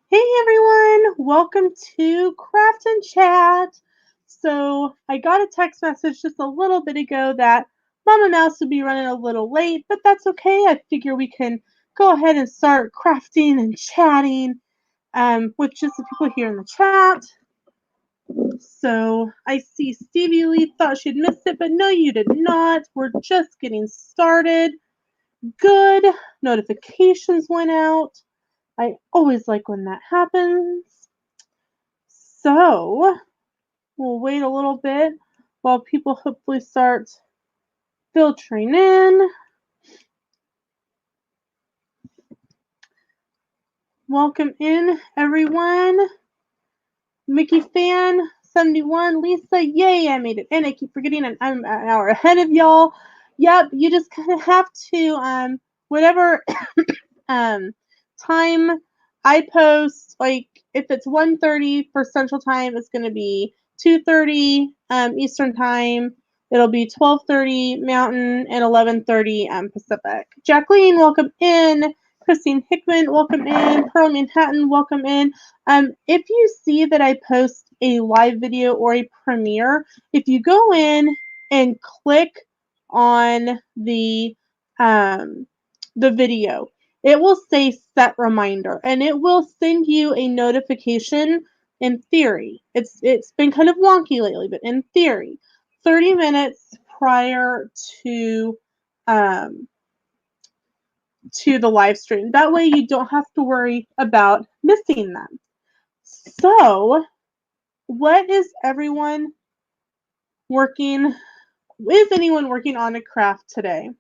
Hey everyone, welcome to Craft and Chat. So I got a text message just a little bit ago that Mama Mouse would be running a little late, but that's okay. I figure we can go ahead and start crafting and chatting with just the people here in the chat. So I see Stevie Lee thought she'd missed it, but no, you did not. We're just getting started. Good. Notifications went out. I always like when that happens. So we'll wait a little bit while people hopefully start filtering in. Welcome in, everyone. Mickey Fan 71, Lisa, yay, I made it in. I keep forgetting I'm an hour ahead of y'all. Yep, you just kind of have to whatever time I post, like if it's 1:30 for Central Time, it's going to be 2:30 Eastern Time. It'll be 12:30 Mountain and 11:30 Pacific. Jacqueline, welcome in. Christine Hickman, welcome in. Pearl Manhattan, welcome in. If you see that I post a live video or a premiere, if you go in and click on the video, it will say set reminder and it will send you a notification. In theory, it's been kind of wonky lately, but in theory, 30 minutes prior to the live stream. That way you don't have to worry about missing them. So, what is everyone working? Is anyone working on a craft today?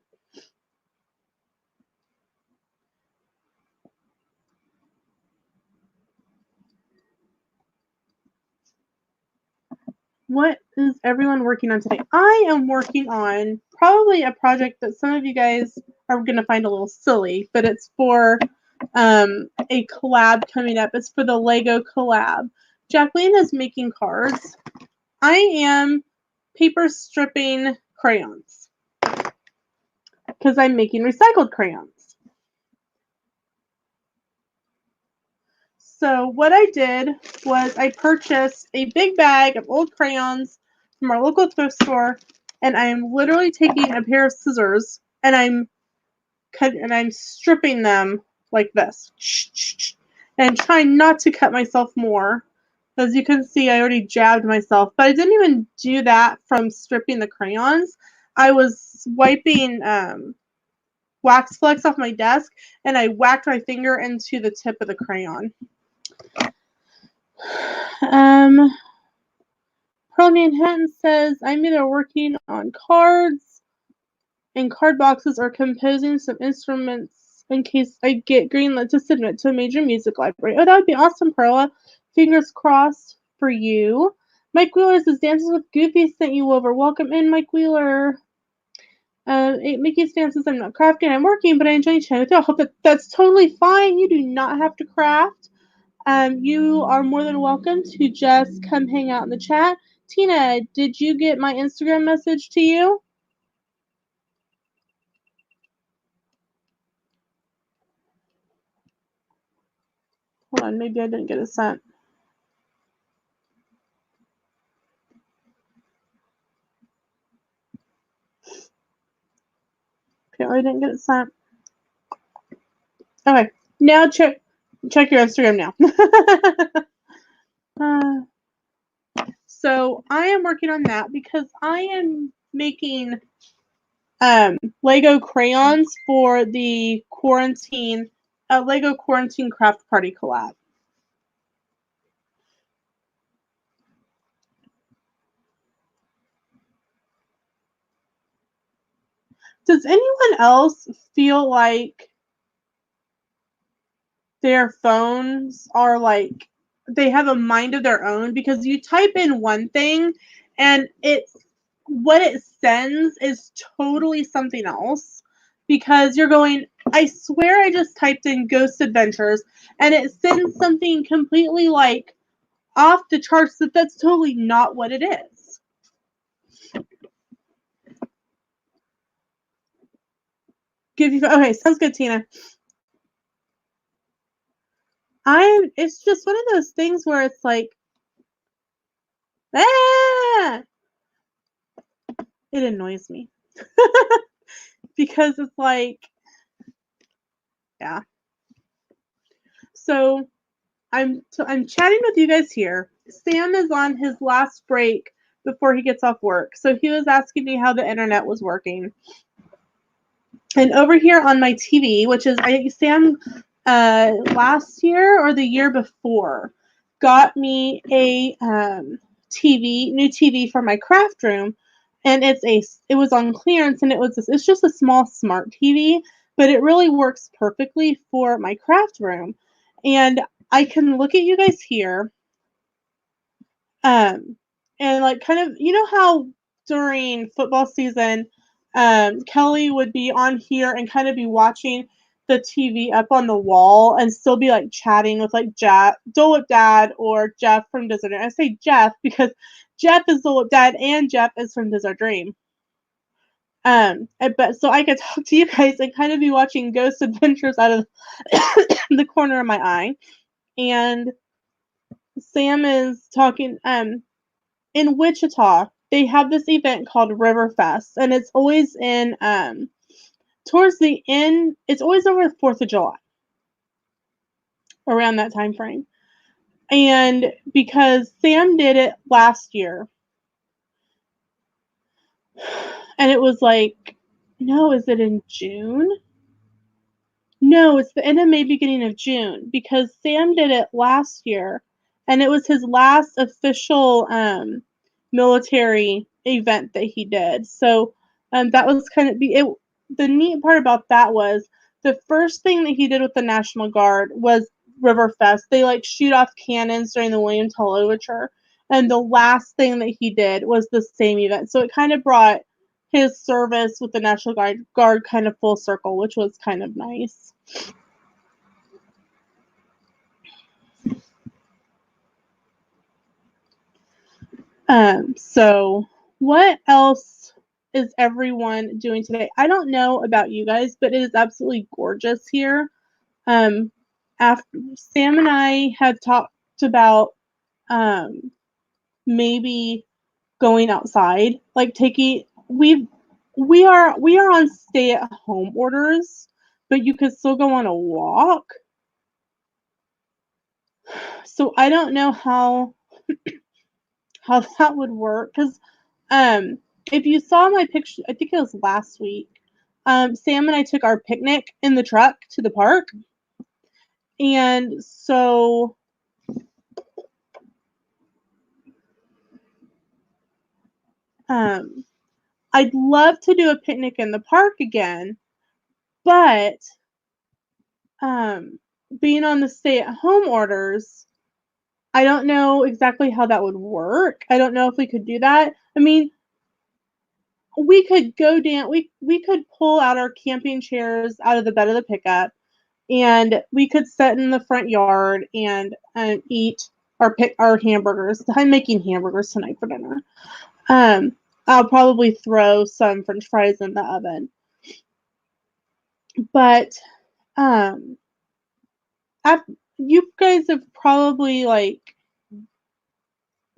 What is everyone working on today? I am working on probably a project that some of you guys are going to find a little silly, but it's for a collab coming up. It's for the Lego collab. Jacqueline is making cards. I am paper stripping crayons because I'm making recycled crayons. So what I did was I purchased a big bag of old crayons from our local thrift store, and I am literally taking a pair of scissors and I'm stripping them like this, and trying not to cut myself more. As you can see, I already jabbed myself, but I didn't even do that from stripping the crayons. I was wiping wax flecks off my desk, and I whacked my finger into the tip of the crayon. Pearl Manhattan says, I'm either working on cards and card boxes or composing some instruments in case I get greenlit to submit to a major music library. Oh, that would be awesome, Perla. Fingers crossed for you. Mike Wheeler says, Dances with Goofy sent you over. Welcome in, Mike Wheeler. Mickey's dances, I'm not crafting, I'm working, but I enjoy chatting with you. I hope that's totally fine. You do not have to craft. You are more than welcome to just come hang out in the chat. Tina, did you get my Instagram message to you? Hold on, maybe I didn't get it sent. Apparently I didn't get it sent. Okay, now check your Instagram now. So I am working on that because I am making Lego crayons for the Lego quarantine craft party collab. Does anyone else feel like their phones are like they have a mind of their own? Because you type in one thing and what it sends is totally something else, because you're going, I swear I just typed in Ghost Adventures and it sends something completely like off the charts that's totally not what it is. Okay, sounds good, Tina. It's just one of those things where it's like, ah! It annoys me. Because it's like, yeah. So I'm chatting with you guys here. Sam is on his last break before he gets off work. So he was asking me how the internet was working. And over here on my TV, which is Sam last year or the year before, got me a new TV for my craft room, and it was on clearance, and it's just a small smart TV, but it really works perfectly for my craft room, and I can look at you guys here, um, and like kind of how during football season, Kelly would be on here and kind of be watching the TV up on the wall and still be like chatting with like Dole Whip Dad or Jeff from Desert Dream. I say Jeff because Jeff is Dole Whip Dad and Jeff is from Desert Dream. But so I could talk to you guys and kind of be watching Ghost Adventures out of the corner of my eye. And Sam is talking. In Wichita, they have this event called Riverfest, and it's always in towards the end. It's always over the 4th of July, around that time frame. And because Sam did it last year, and it was like, no, is it in June? No, it's the end of May, beginning of June, because Sam did it last year, and it was his last official military event that he did. So that was kind of the neat part about that was the first thing that he did with the National Guard was Riverfest. They like shoot off cannons during the William Tell Overture, and the last thing that he did was the same event. So it kind of brought his service with the National Guard kind of full circle, which was kind of nice. So what else is everyone doing today? I don't know about you guys, but it is absolutely gorgeous here. After Sam and I had talked about maybe going outside, like we are on stay at home orders, but you could still go on a walk. So I don't know how that would work because if you saw my picture, I think it was last week. Sam and I took our picnic in the truck to the park, and so I'd love to do a picnic in the park again, but being on the stay-at-home orders, I don't know exactly how that would work. I don't know if we could do that. I mean, we could go down. We could pull out our camping chairs out of the bed of the pickup, and we could sit in the front yard and eat our hamburgers. I'm making hamburgers tonight for dinner. I'll probably throw some French fries in the oven, but um, you guys have probably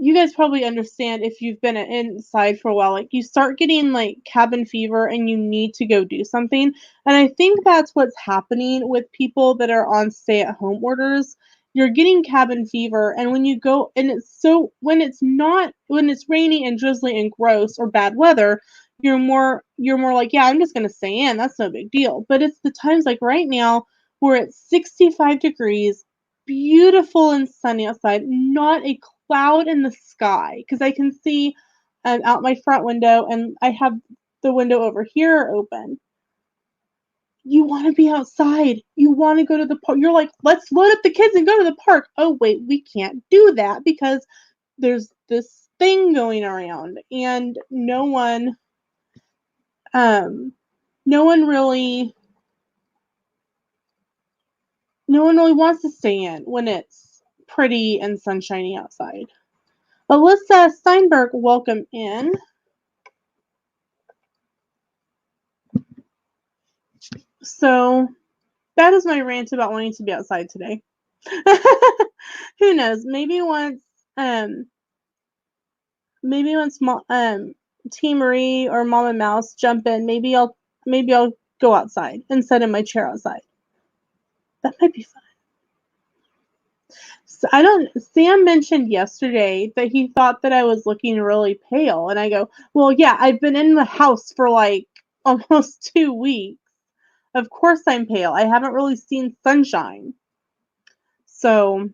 you guys probably understand if you've been inside for a while, like you start getting like cabin fever and you need to go do something. And I think that's what's happening with people that are on stay at home orders. You're getting cabin fever, and when you go, and when it's rainy and drizzly and gross or bad weather, you're more like, yeah, I'm just gonna stay in. That's no big deal. But it's the times like right now where it's 65 degrees, beautiful and sunny outside, not a cloud in the sky, because I can see out my front window, and I have the window over here open. You want to be outside. You want to go to the park. You're like, let's load up the kids and go to the park. Oh, wait, we can't do that because there's this thing going around, and um, no one really, no one really wants to stay in when it's pretty and sunshiny outside. Alyssa Steinberg, welcome in. So that is my rant about wanting to be outside today. Who knows? Um, maybe once T Marie or Mama Mouse jump in, maybe I'll go outside and sit in my chair outside. That might be fun. So Sam mentioned yesterday that he thought that I was looking really pale, and I go, well, yeah, I've been in the house for like almost 2 weeks. Of course I'm pale. I haven't really seen sunshine. So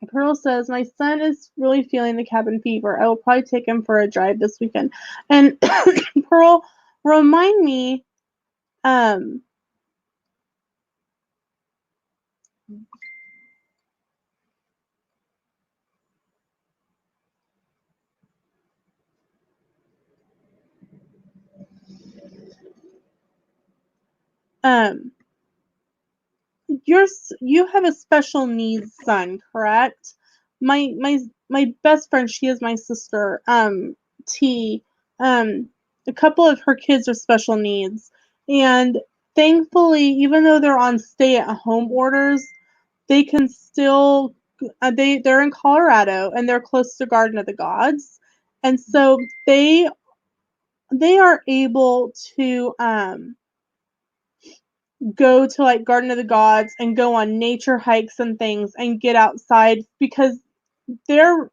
Pearl says, my son is really feeling the cabin fever. I will probably take him for a drive this weekend. And Pearl, remind me, um, um, you have a special needs son, correct? My best friend, she is my sister. T. Um, a couple of her kids are special needs, and thankfully, even though they're on stay-at-home orders, they can still they're in Colorado and they're close to Garden of the Gods, and so they are able to go to like Garden of the Gods and go on nature hikes and things and get outside because they're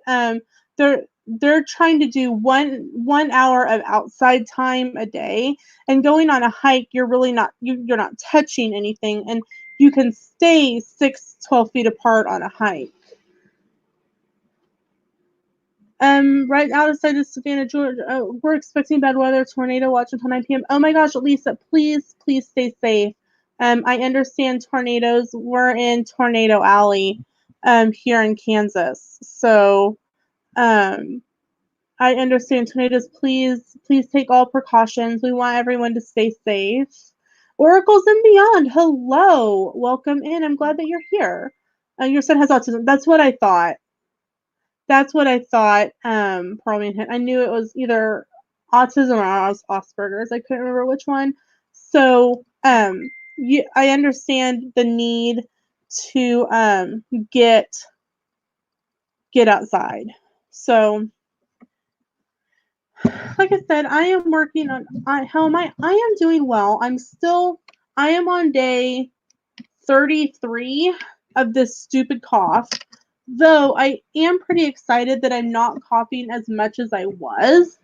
um they're trying to do 1 hour of outside time a day, and going on a hike you're really not you're not touching anything, and you can stay 6-12 feet apart on a hike. Right outside of Savannah, Georgia. We're expecting bad weather, tornado watch until 9 p.m. Oh my gosh, Lisa, please stay safe. I understand tornadoes. We're in Tornado Alley, here in Kansas. So, um, I understand tornadoes. Please take all precautions. We want everyone to stay safe. Oracles and Beyond, hello, welcome in. I'm glad that you're here. Your son has autism. That's what I thought. Probably I knew it was either autism or Asperger's. I couldn't remember which one. So, I understand the need to get outside. So, like I said, I am working on. How am I? I am doing well. I am on day 33 of this stupid cough. Though I am pretty excited that I'm not coughing as much as I was,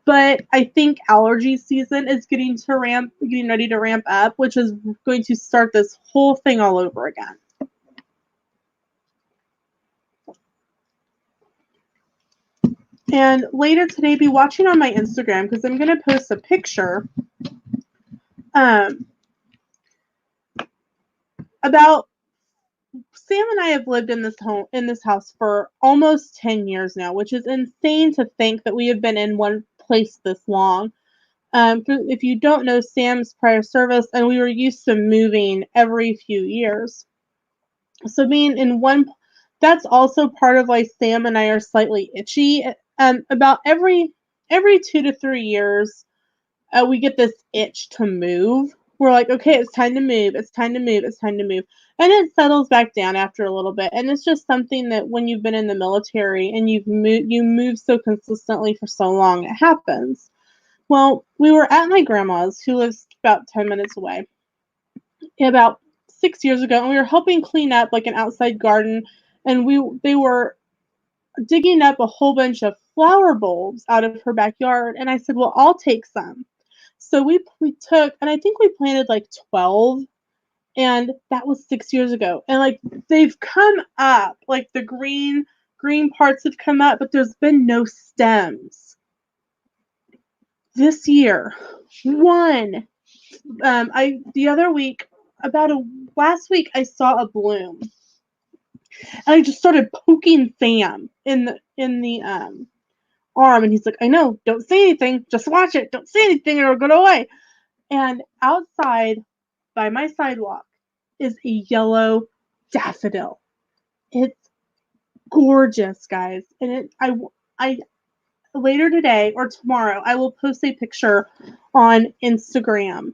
but I think allergy season is getting ready to ramp up, which is going to start this whole thing all over again. And later today, be watching on my Instagram because I'm going to post a picture about Sam and I have lived in this house for almost 10 years now, which is insane to think that we have been in one place this long. If you don't know Sam's prior service, and we were used to moving every few years. So being in one, that's also part of why Sam and I are slightly itchy. About every 2 to 3 years, we get this itch to move. We're like, okay, it's time to move. It's time to move. It's time to move. And it settles back down after a little bit. And it's just something that when you've been in the military and you move so consistently for so long, it happens. Well, we were at my grandma's, who lives about 10 minutes away, about 6 years ago, and we were helping clean up like an outside garden, and they were digging up a whole bunch of flower bulbs out of her backyard, and I said, well, I'll take some. So we took, and I think we planted like 12, and that was 6 years ago. And like they've come up, like the green parts have come up, but there's been no stems. This year, one. The other week, last week, I saw a bloom, and I just started poking Sam in the arm, and he's like, "I know, don't say anything, just watch it, don't say anything, or it'll go away." And outside, by my sidewalk, is a yellow daffodil. It's gorgeous, guys, and I later today or tomorrow, I will post a picture on Instagram,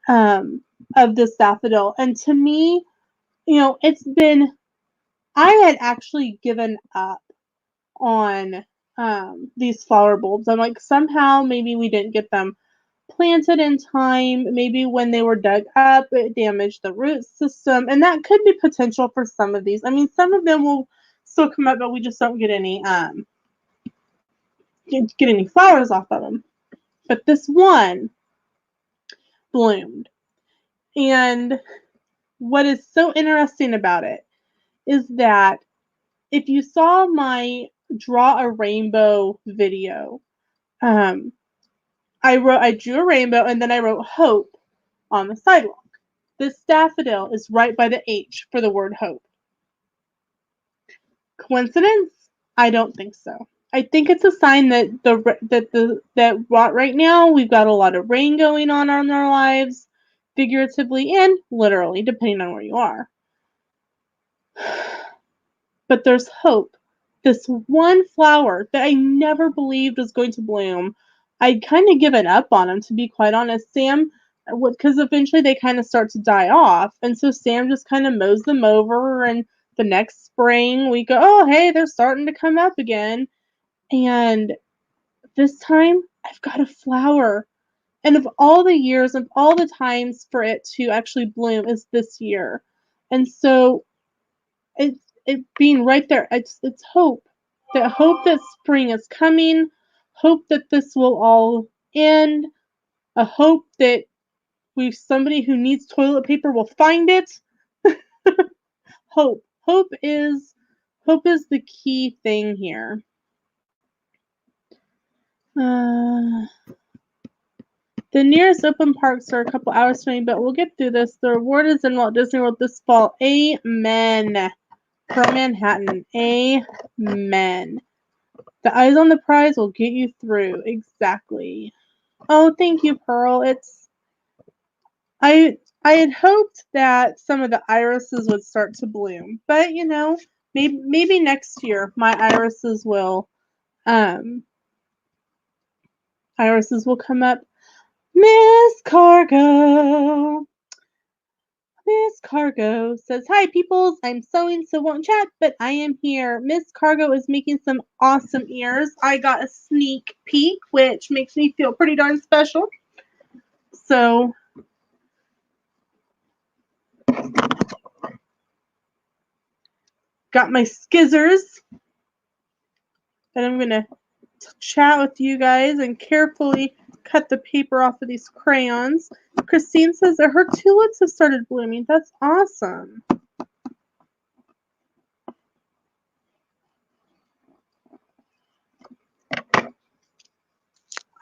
um, of this daffodil. And to me, I had actually given up on these flower bulbs. I'm like, somehow maybe we didn't get them planted in time. Maybe when they were dug up, it damaged the root system, and that could be potential for some of these. I mean, some of them will still come up, but we just don't get any get any flowers off of them. But this one bloomed, and what is so interesting about it is that if you saw my draw a rainbow video, um, I drew a rainbow and then I wrote hope on the sidewalk. This daffodil is right by the H for the word hope. Coincidence? I don't think so. I think it's a sign that right now we've got a lot of rain going on in our lives, figuratively and literally, depending on where you are. But there's hope. This one flower that I never believed was going to bloom, I'd kind of given up on them, to be quite honest. Sam, because eventually they kind of start to die off, and so Sam just kind of mows them over, and the next spring we go, oh, hey, they're starting to come up again. And this time I've got a flower. And of all the years, of all the times for it to actually bloom is this year. And so it being right there, it's hope. That hope that spring is coming, hope that this will all end, a hope that somebody who needs toilet paper will find it. Hope. Hope is the key thing here. The nearest open parks are a couple hours from me, but we'll get through this. The reward is in Walt Disney World this fall. Amen. Pearl Manhattan. Amen. The eyes on the prize will get you through. Exactly. Oh, thank you, Pearl. I had hoped that some of the irises would start to bloom, but maybe next year my irises will come up. Miss Cargo. Miss Cargo says, hi, peoples. I'm sewing, so won't chat, but I am here. Miss Cargo is making some awesome ears. I got a sneak peek, which makes me feel pretty darn special. So, got my skizzers. And I'm going to chat with you guys and carefully cut the paper off of these crayons. Christine says that her tulips have started blooming. That's awesome.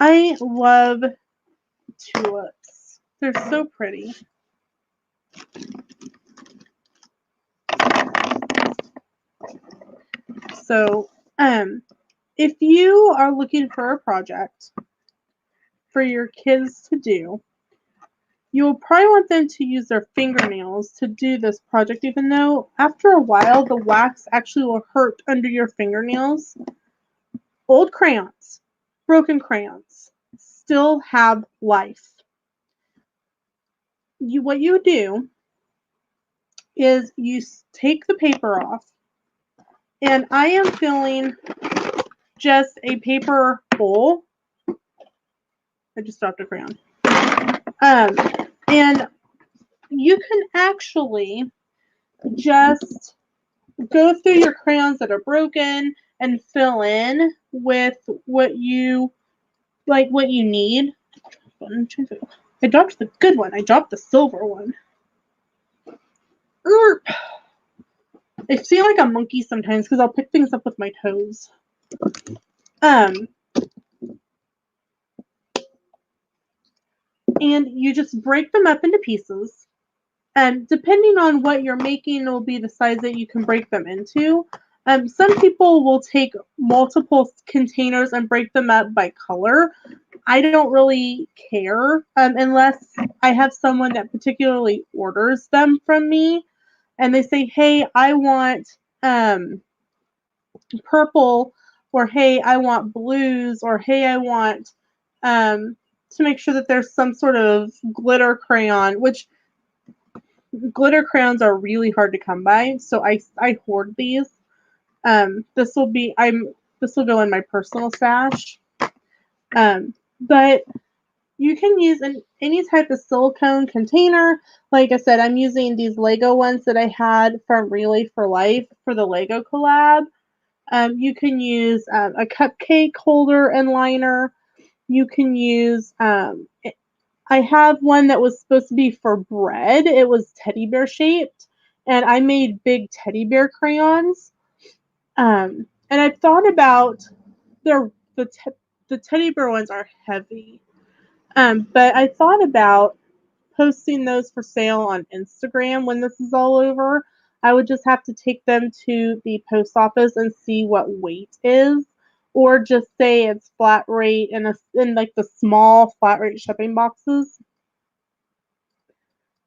I love tulips. They're so pretty. So, if you are looking for a project for your kids to do, you'll probably want them to use their fingernails to do this project, even though after a while the wax actually will hurt under your fingernails. Old crayons, broken crayons, still have life. What you do is you take the paper off, and I am filling just a paper bowl. I just dropped a crayon. And you can actually just go through your crayons that are broken and fill in with what you need. I dropped the good one. I dropped the silver one. I feel like a monkey sometimes because I'll pick things up with my toes. And you just break them up into pieces. And depending on what you're making, will be the size that you can break them into. Some people will take multiple containers and break them up by color. I don't really care unless I have someone that particularly orders them from me. And they say, hey, I want purple, or hey, I want blues, or hey, I want to make sure that there's some sort of glitter crayon, which glitter crayons are really hard to come by, so I hoard these. This will go in my personal stash. But you can use any type of silicone container. Like I said, I'm using these Lego ones that I had from Relay for Life for the Lego collab. You can use a cupcake holder and liner. You can use, I have one that was supposed to be for bread. It was teddy bear shaped, and I made big teddy bear crayons. And I've thought about the teddy bear ones are heavy. But I thought about posting those for sale on Instagram when this is all over. I would just have to take them to the post office and see what weight is, or just say it's flat rate in like the small flat rate shipping boxes.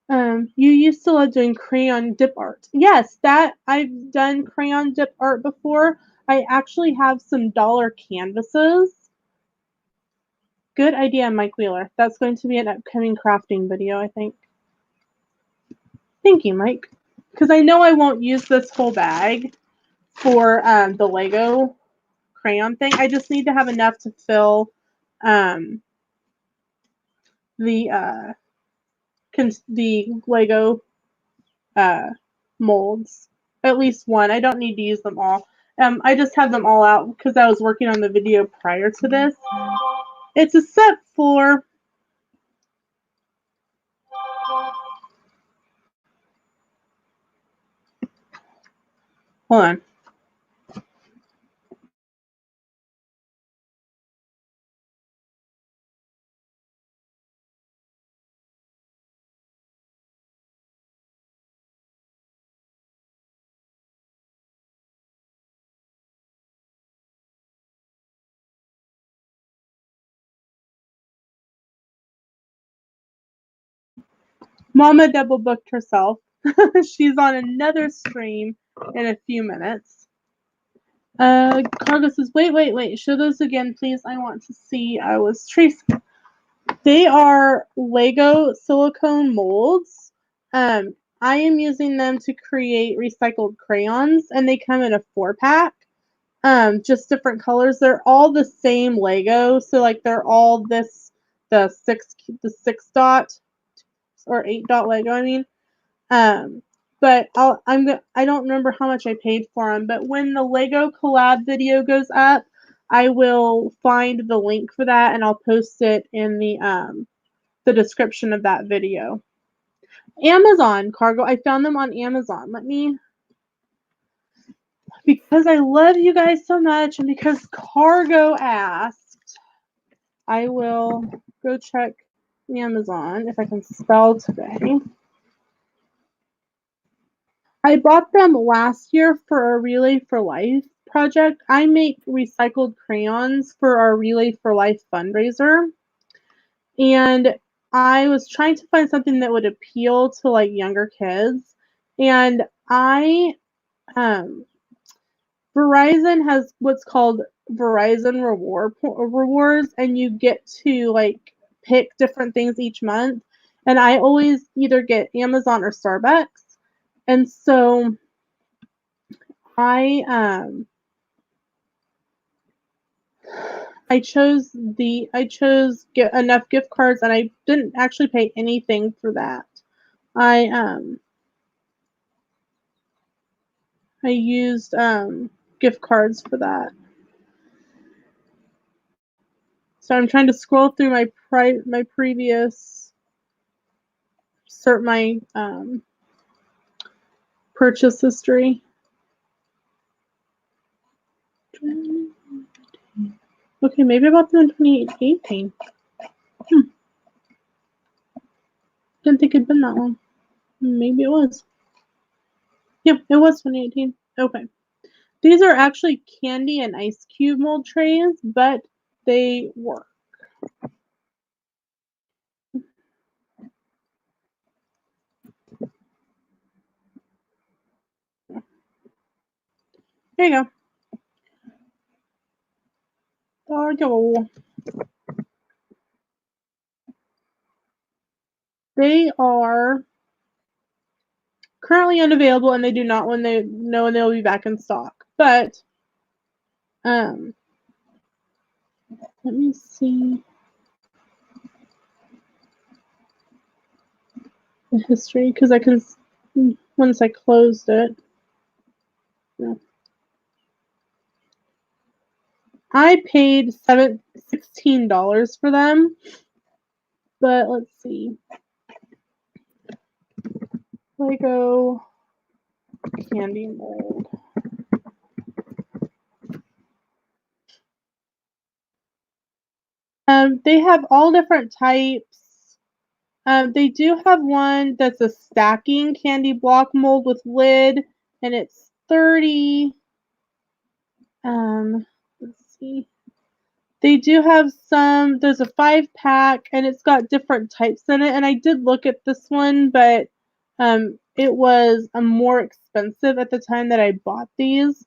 You used to love doing crayon dip art. Yes, that I've done crayon dip art before. I actually have some dollar canvases. Good idea, Mike Wheeler. That's going to be an upcoming crafting video, I think. Thank you, Mike. Because I know I won't use this whole bag for the Lego crayon thing. I just need to have enough to fill the Lego molds. At least one. I don't need to use them all. I just have them all out because I was working on the video prior to this. It's a set for... Hold on. Mama double booked herself. She's on another stream in a few minutes. Cargo says, wait. Show those again, please. I want to see. I was tracing. They are Lego silicone molds. I am using them to create recycled crayons, and they come in a 4-pack. Just different colors. They're all the same Lego, so like they're all the 6 dot or 8 dot Lego. I mean, but I don't remember how much I paid for them. But when the Lego collab video goes up, I will find the link for that and I'll post it in the description of that video. Amazon cargo. I found them on Amazon. Because I love you guys so much and because Cargo asked, I will go check Amazon if I can spell today. I bought them last year for a Relay for Life project. I make recycled crayons for our Relay for Life fundraiser. And I was trying to find something that would appeal to like younger kids. And Verizon has what's called Verizon rewards, and you get to like pick different things each month. And I always either get Amazon or Starbucks. And so I chose enough gift cards, and I didn't actually pay anything for that. I used gift cards for that. So I'm trying to scroll through my previous purchase history. Okay, maybe I bought them in 2018. Didn't think it'd been that long. Maybe it was. Yep, it was 2018. Okay. These are actually candy and ice cube mold trays, but they work. There you go. There you go. They are currently unavailable, and they do not when they know when they'll be back in stock. But let me see the history because I can once I closed it. Yeah. I paid $16 for them, but let's see. Lego candy mold. They have all different types. They do have one that's a stacking candy block mold with lid, and it's 30. Let's see. They do have some, there's a 5-pack, and it's got different types in it, and I did look at this one, but it was more expensive at the time that I bought these.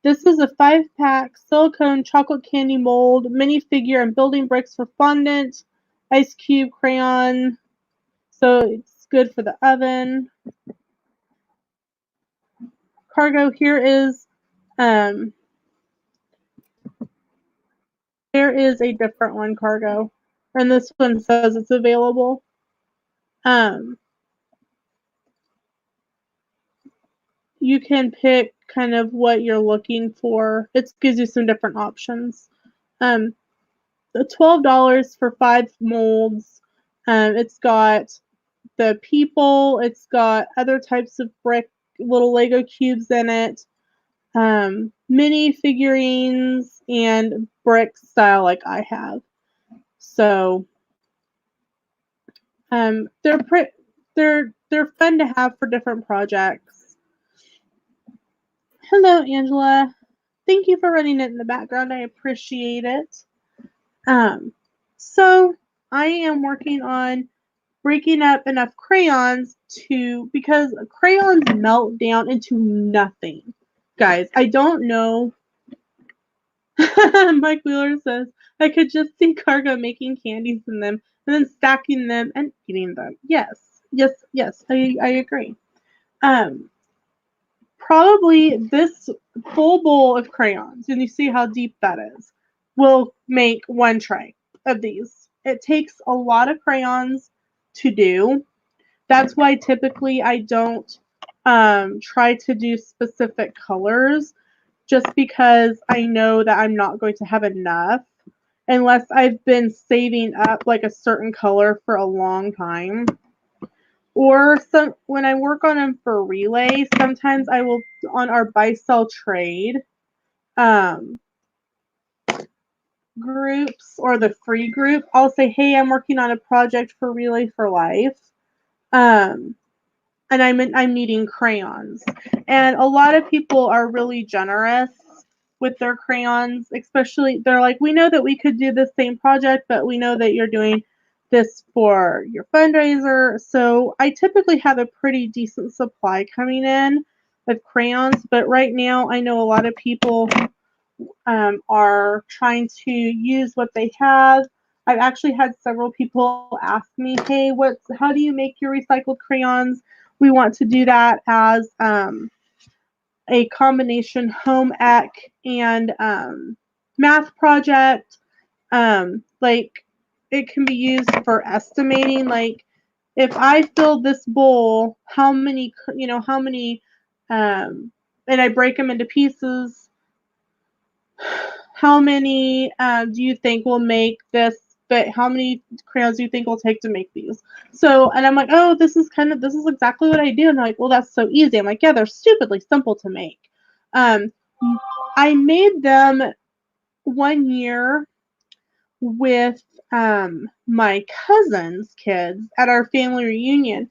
This is a 5-pack silicone chocolate candy mold, minifigure, and building bricks for fondant, ice cube crayon, so it's good for the oven. Cargo here is, there is a different one, cargo, and this one says it's available. You can pick kind of what you're looking for. It gives you some different options. $12 for 5 molds. It's got the people. It's got other types of brick, little Lego cubes in it. Mini figurines and brick style like I have. So they're fun to have for different projects. Hello, Angela. Thank you for running it in the background. I appreciate it. So I am working on breaking up enough crayons because crayons melt down into nothing. Guys, I don't know. Mike Wheeler says, I could just see Cargo making candies in them and then stacking them and eating them. Yes, I agree. Probably this full bowl of crayons, and you see how deep that is, will make one tray of these. It takes a lot of crayons to do. That's why typically I don't try to do specific colors, just because I know that I'm not going to have enough unless I've been saving up like a certain color for a long time. Or when I work on them for relay, sometimes I will, on our buy sell trade groups or the free group, I'll say, hey, I'm working on a project for Relay for Life. And I'm needing crayons. And a lot of people are really generous with their crayons, especially they're like, we know that we could do the same project, but we know that you're doing this for your fundraiser. So I typically have a pretty decent supply coming in of crayons, but right now I know a lot of people are trying to use what they have. I've actually had several people ask me, hey, how do you make your recycled crayons? We want to do that as a combination home ec and math project. Like it can be used for estimating, like if I fill this bowl, how many, and I break them into pieces, how many do you think will make this, but how many crayons do you think will take to make these? So, and I'm like, oh, this is exactly what I do. And they're like, well, that's so easy. I'm like, yeah, they're stupidly simple to make. I made them one year with my cousin's kids at our family reunion.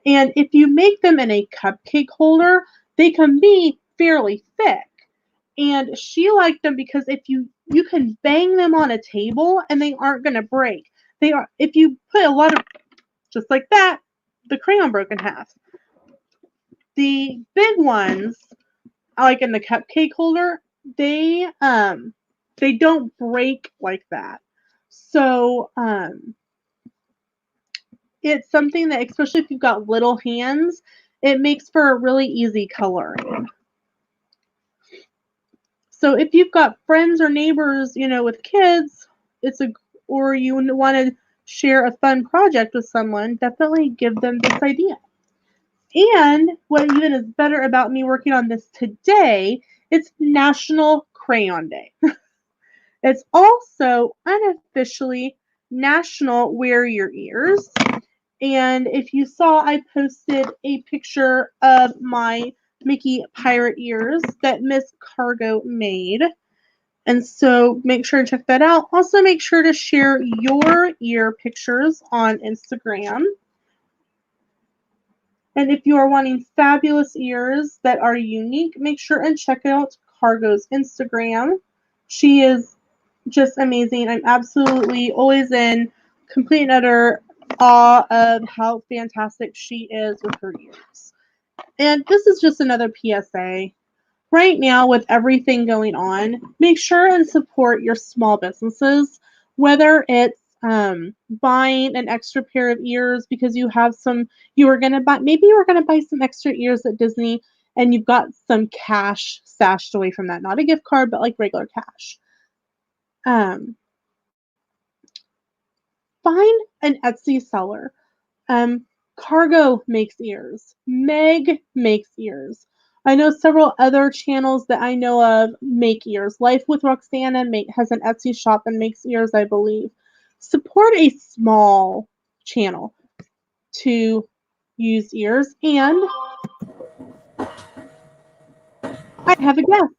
And if you make them in a cupcake holder, they can be fairly thick. And she liked them because if you can bang them on a table and they aren't going to break. They are, if you put a lot of, just like that, the crayon broke in half. The big ones, like in the cupcake holder, they don't break like that. So it's something that, especially if you've got little hands, It makes for a really easy coloring. So if you've got friends or neighbors, with kids, or you want to share a fun project with someone, definitely give them this idea. And what even is better about me working on this today, it's National Crayon Day. It's also unofficially National Wear Your Ears. And if you saw, I posted a picture of my Mickey pirate ears that Miss Cargo made. And so make sure to check that out. Also, make sure to share your ear pictures on Instagram. And if you are wanting fabulous ears that are unique, make sure and check out Cargo's Instagram. She is just amazing. I'm absolutely always in complete and utter awe of how fantastic she is with her ears. And this is just another PSA. Right now, with everything going on, make sure and support your small businesses, whether it's buying an extra pair of ears because you were going to buy, maybe you were going to buy some extra ears at Disney and you've got some cash stashed away from that, not a gift card, but like regular cash. Find an Etsy seller. Cargo makes ears. Meg makes ears. I know several other channels that I know of make ears. Life with Roxana has an Etsy shop and makes ears, I believe. Support a small channel to use ears. And I have a guest.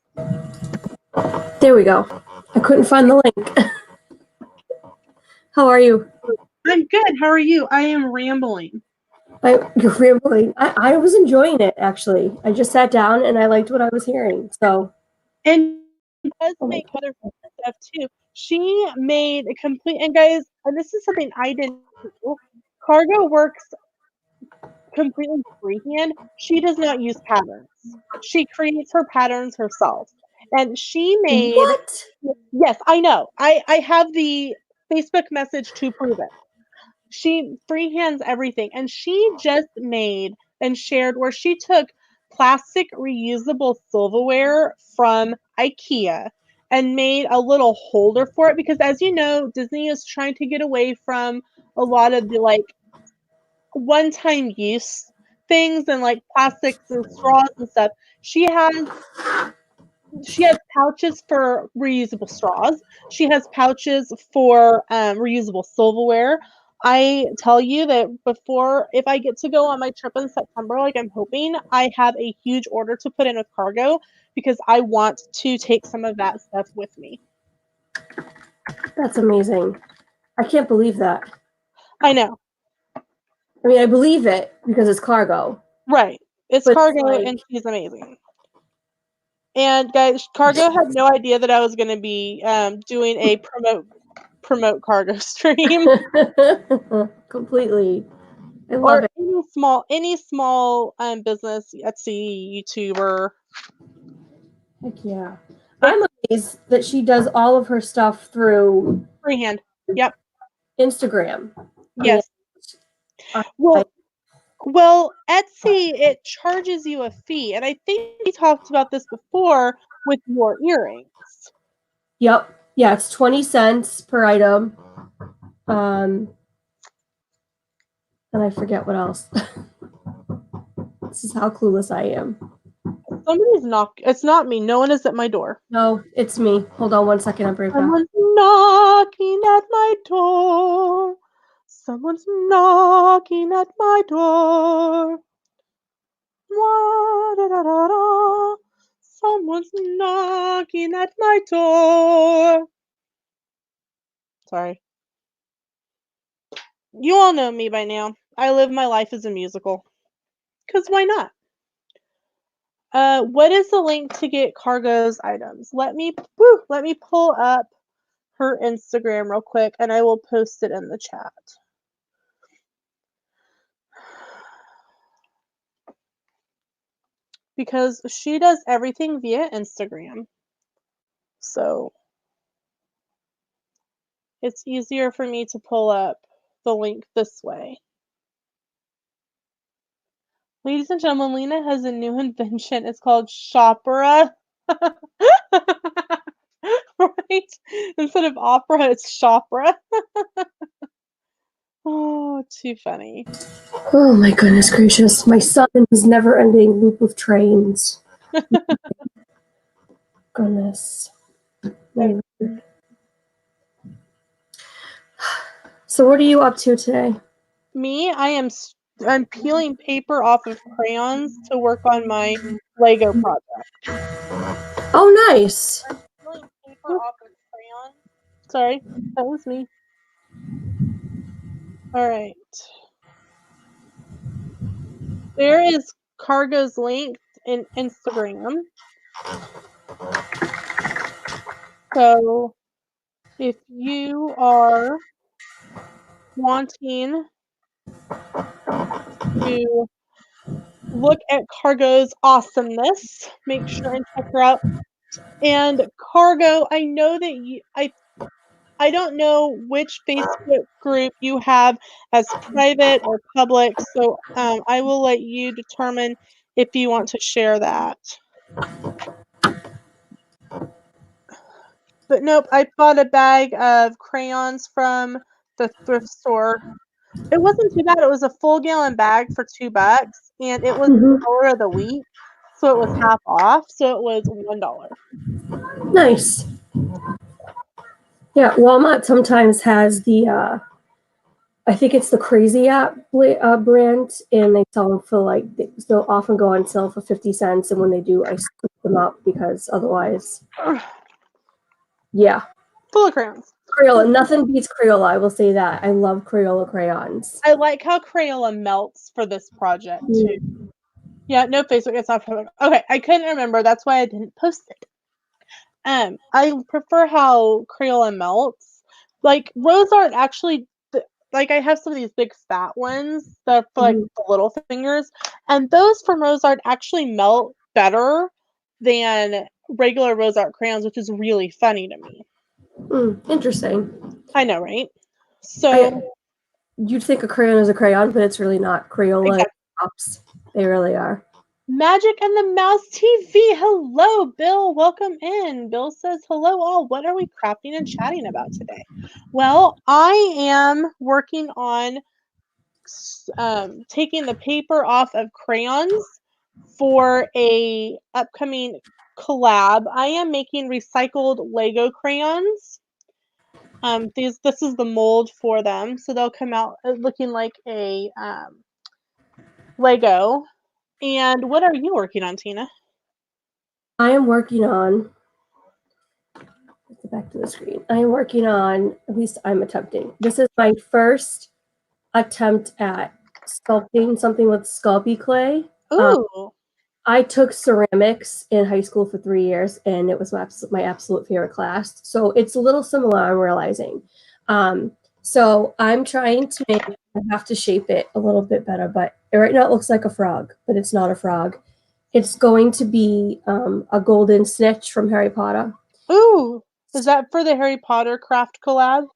There we go. I couldn't find the link. How are you? I'm good. How are you? I am rambling. You're rambling. I was enjoying it, actually. I just sat down and I liked what I was hearing. So, and she does make other stuff too. She made a complete, and guys, and this is something I didn't do. Cargo works completely freehand. She does not use patterns. She creates her patterns herself. And she made what? Yes, I know. I have the Facebook message to prove it. She freehands everything, and she just made and shared where she took plastic reusable silverware from IKEA and made a little holder for it because, as you know, Disney is trying to get away from a lot of the one-time use things and like plastics and straws and stuff. She has pouches for reusable straws. She has pouches for reusable silverware. I tell you that if I get to go on my trip in September, like I'm hoping, I have a huge order to put in with Cargo because I want to take some of that stuff with me. That's amazing. I can't believe that. I know. I mean, I believe it because it's Cargo. Right. It's But Cargo, and she's amazing. And guys, Cargo had no idea that I was going to be doing a promote Cargo stream. Completely. I love Or it. any small business, Etsy, YouTuber. Heck yeah. I'm amazed that she does all of her stuff through Freehand. Yep. Instagram. Yes. Well, Etsy, it charges you a fee, and I think we talked about this before with your earrings. Yep. Yeah, it's 20 cents per item. And I forget what else. This is how clueless I am. Somebody's It's not me. No one is at my door. No, it's me. Hold on one second. I'll bring it back. Someone's knocking at my door. Someone's knocking at my door. Da-da-da-da. Someone's knocking at my door. Sorry. You all know me by now. I live my life as a musical. Because why not? What is the link to get Cargo's items? Let me pull up her Instagram real quick and I will post it in the chat. Because she does everything via Instagram. So it's easier for me to pull up the link this way. Ladies and gentlemen, Lena has a new invention. It's called Shopera. Right? Instead of opera, it's Shopera. Oh, too funny. Oh my goodness gracious. My son and his never-ending loop of trains. Goodness. My Lord. So what are you up to today? Me, I'm peeling paper off of crayons to work on my Lego project. Oh, nice. I'm peeling paper off of crayons. Sorry, that was me. All right. There is Cargo's link in Instagram. So if you are wanting to look at Cargo's awesomeness, make sure and check her out. And Cargo, I know that I don't know which Facebook group you have as private or public, so I will let you determine if you want to share that. But nope, I bought a bag of crayons from the thrift store. It wasn't too bad. It was a full gallon bag for $2, and it was the color of the week, so it was half off. So it was $1. Nice. Yeah, Walmart sometimes has the I think it's the Crazy app brand, and they sell them for like they'll often go on sale for 50 cents, and when they do, I scoop them up because otherwise, yeah. Full of crayons. Crayola, nothing beats Crayola. I will say that. I love Crayola crayons. I like how Crayola melts for this project too. Yeah, no Facebook. It's not public. Okay, I couldn't remember. That's why I didn't post it. I prefer how Crayola melts. Like rose art actually, like I have some of these big fat ones that are for like the little fingers, and those from rose art actually melt better than regular rose art crayons, which is really funny to me. Interesting. I know, right? So You'd think a crayon is a crayon, but it's really not. Crayola exactly. pops. They really are. Magic and the Mouse TV. Hello, Bill. Welcome in. Bill says, hello, all. What are we crafting and chatting about today? Well, I am working on taking the paper off of crayons for a upcoming collab. I am making recycled Lego crayons. This is the mold for them, so they'll come out looking like a Lego. And what are you working on, Tina? I am working on. Let's get back to the screen. I am working on. At least I'm attempting. This is my first attempt at sculpting something with Sculpey clay. Ooh. I took ceramics in high school for 3 years, and it was my absolute favorite class. So it's a little similar, I'm realizing. So I'm trying to I have to shape it a little bit better, but right now it looks like a frog, but it's not a frog. It's going to be a golden snitch from Harry Potter. Ooh. Is that for the Harry Potter craft collab?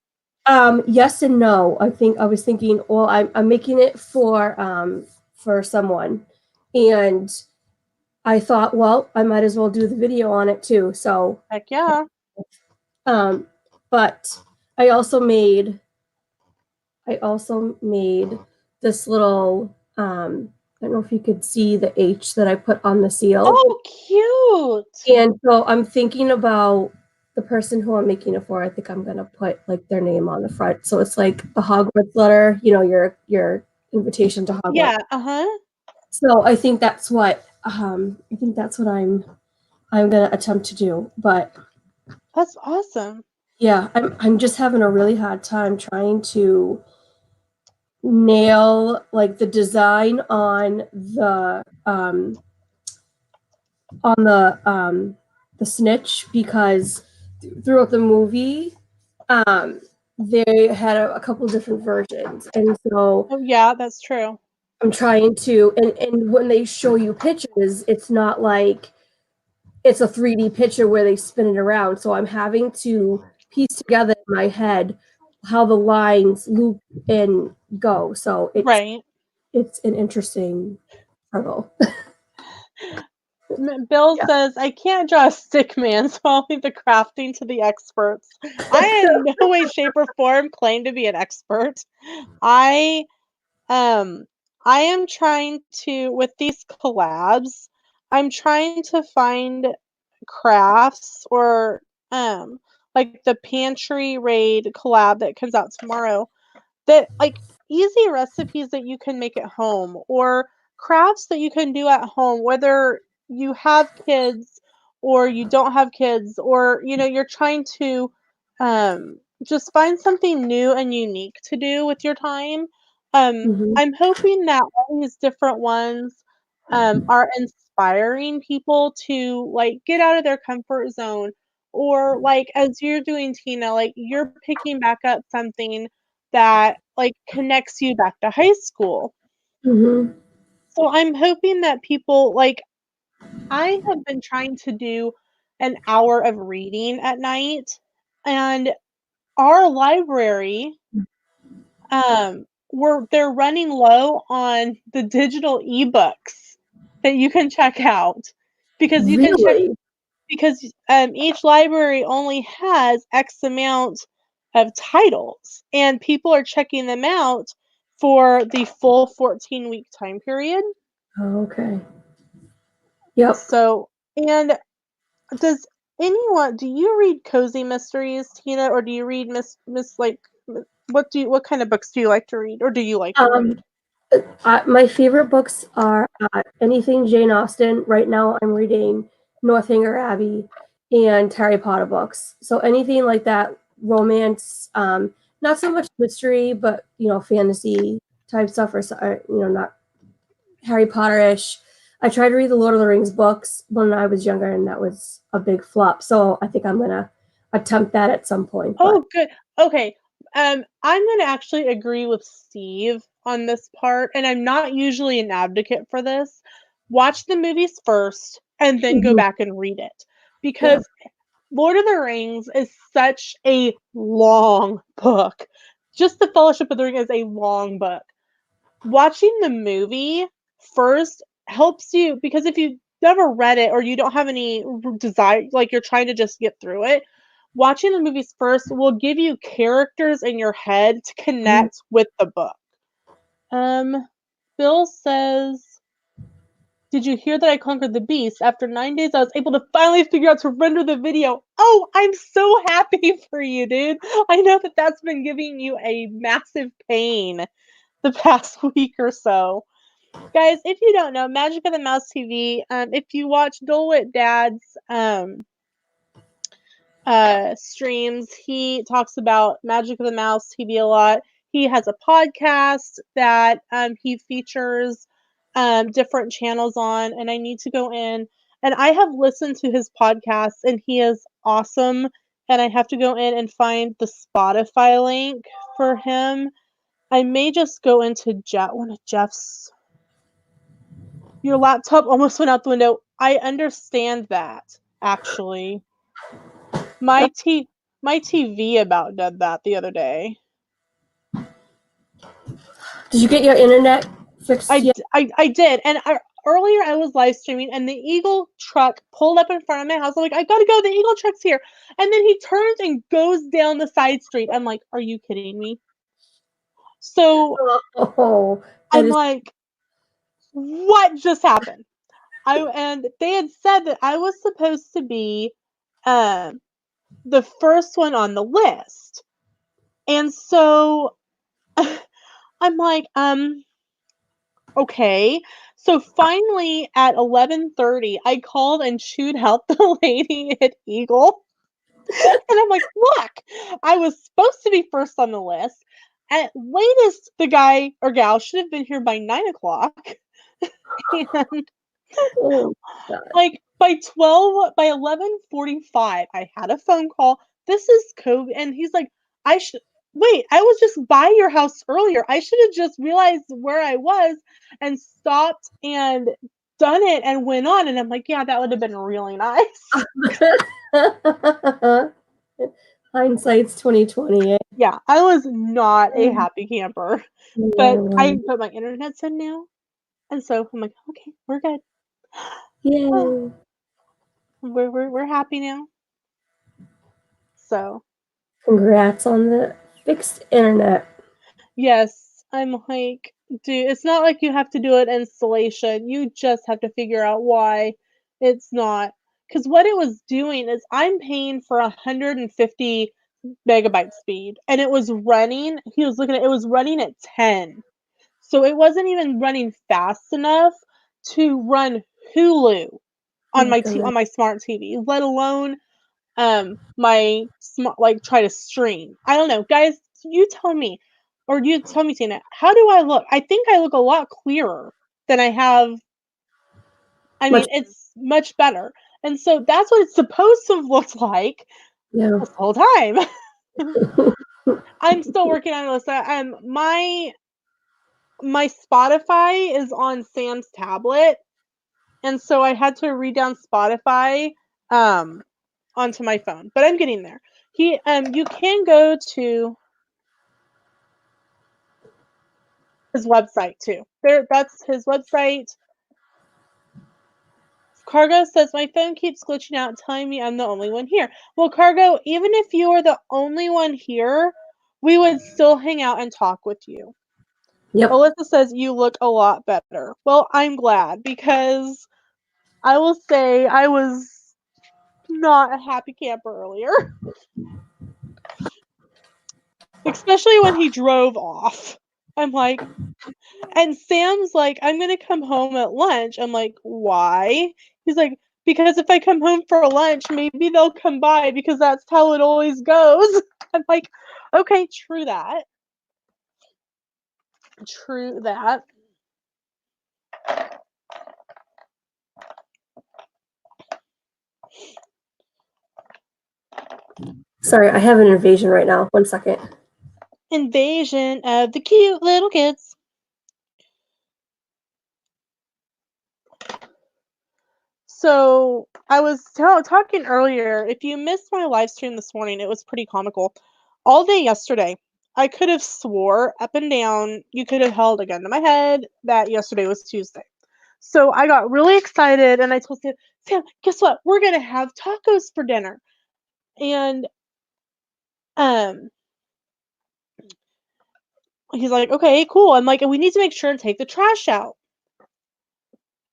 Yes and no. I was thinking, well, I'm making it for someone, and I thought, well, I might as well do the video on it too. So, Heck yeah. But I also made this little. I don't know if you could see the H that I put on the seal. Oh, cute. And so I'm thinking about the person who I'm making it for. I think I'm gonna put like their name on the front, so it's like the Hogwarts letter. You know, your invitation to Hogwarts. Yeah. So I think that's what I'm gonna attempt to do. But That's awesome. yeah, I'm just having a really hard time trying to nail like the design on the snitch, because throughout the movie they had a couple different versions, and so Oh yeah, that's true. I'm trying to, and when they show you pictures, it's not like it's a 3D picture where they spin it around. So I'm having to piece together in my head how the lines loop and go. So Right. it's an interesting. struggle. Bill Yeah. says, I can't draw a stick man, so I'll leave the crafting to the experts. I in no way, shape, or form claim to be an expert. I um I am trying to, with these collabs, I'm trying to find crafts or like the pantry raid collab that comes out tomorrow, that like easy recipes that you can make at home, or crafts that you can do at home, whether you have kids or you don't have kids, or you're trying to just find something new and unique to do with your time. Mhm. I'm hoping that all these different ones are inspiring people to like get out of their comfort zone, or like as you're doing, Tina, like you're picking back up something that like connects you back to high school. Mhm. So I'm hoping that people like, I have been trying to do an hour of reading at night, and our library, they're running low on the digital ebooks that you can check out, because you can check Really? because each library only has X amount of titles, and people are checking them out for the full 14-week time period. Oh, okay. Yep. So, and does do you read cozy mysteries, Tina, or do you read what kind of books do you like to read, or do you like to Um, read? my favorite books are anything Jane Austen. Right now, I'm reading Northanger Abbey and Harry Potter books. So anything like that, romance, not so much mystery, but fantasy type stuff, or not Harry Potter-ish. I tried to read the Lord of the Rings books when I was younger, and that was a big flop. So I think I'm gonna attempt that at some point. But Oh, good. Okay. I'm gonna actually agree with Steve on this part, and I'm not usually an advocate for this. Watch the movies first and then go Mhm. back and read it. Yeah. Because Lord of the Rings is such a long book. Just the Fellowship of the Ring is a long book. Watching the movie first helps you, because if you never read it or you don't have any desire, like you're trying to just get through it, watching the movies first will give you characters in your head to Mhm. connect with the book. Um, Bill says, did you hear that I conquered the beast? After 9 days, I was able to finally figure out to render the video. Oh, I'm so happy for you, dude. I know that that's been giving you a massive pain the past week or so. Guys, if you don't know, Magic of the Mouse TV, if you watch Dole Dad's streams, he talks about Magic of the Mouse TV a lot. He has a podcast that he features different channels on, and I need to go in, and I have listened to his podcast, and he is awesome, and I have to go in and find the Spotify link for him. I may just go into one of Jeff's. Your laptop almost went out the window. I understand that, actually. My T my TV about did that the other day. Did you get your internet fixed yet? I did, and earlier I was live streaming, and the Eagle truck pulled up in front of my house. I'm like, I gotta go. The Eagle truck's here, and then he turns and goes down the side street. I'm like, are you kidding me? So Oh, that I'm is. like, what just happened? And they had said that I was supposed to be um the first one on the list. And so I'm like, okay. So finally at 11:30, I called and chewed out the lady at Eagle. And I'm like, look, I was supposed to be first on the list. At latest, the guy or gal should have been here by 9 o'clock. And Oh, God. like by 11:45, I had a phone call. This is COVID, and he's like, I should wait. I was just by your house earlier. I should have just realized where I was and stopped and done it and went on. And I'm like, yeah, that would have been really nice. Hindsight's 2020. Yeah, I was not a happy camper, but No, my internet's in now, And so I'm like, okay, we're good. Yay. We're happy now. So Congrats on the fixed internet. yes, I'm like, dude, it's not like you have to do an installation. You just have to figure out why it's not. Because what it was doing is I'm paying for 150 megabyte speed, and it was running. He was looking at it was running at 10, so it wasn't even running fast enough to run Hulu Oh on my on goodness. my smart TV, let alone my smart like try to stream. I don't know, guys. You tell me, or you tell me, Tina. How do I look? I think I look a lot clearer than I have. I Much mean, it's much better, and so that's what it's supposed to look like yeah. this whole time. I'm still working on this. My Spotify is on Sam's tablet, and so I had to read down Spotify um onto my phone, but I'm getting there. You can go to his website too. That's his website. Cargo says my phone keeps glitching out, telling me I'm the only one here. Well, Cargo, even if you were the only one here, we would still hang out and talk with you. Yep. Alyssa says you look a lot better. Well, I'm glad because I will say I was not a happy camper earlier, especially when he drove off. I'm like, and Sam's like, I'm gonna come home at lunch. I'm like, why? He's like, because if I come home for lunch, maybe they'll come by because that's how it always goes. I'm like, okay, true that. True that. Sorry, I have an invasion right now. 1 second. Invasion of the cute little kids. So I was talking earlier. If you missed my live stream this morning, it was pretty comical. All day yesterday, I could have swore up and down. You could have held a gun to my head that yesterday was Tuesday. So I got really excited, and I told Sam, Sam, guess what? We're gonna have tacos for dinner. And um, he's like, okay, cool. I'm like, and we need to make sure and take the trash out.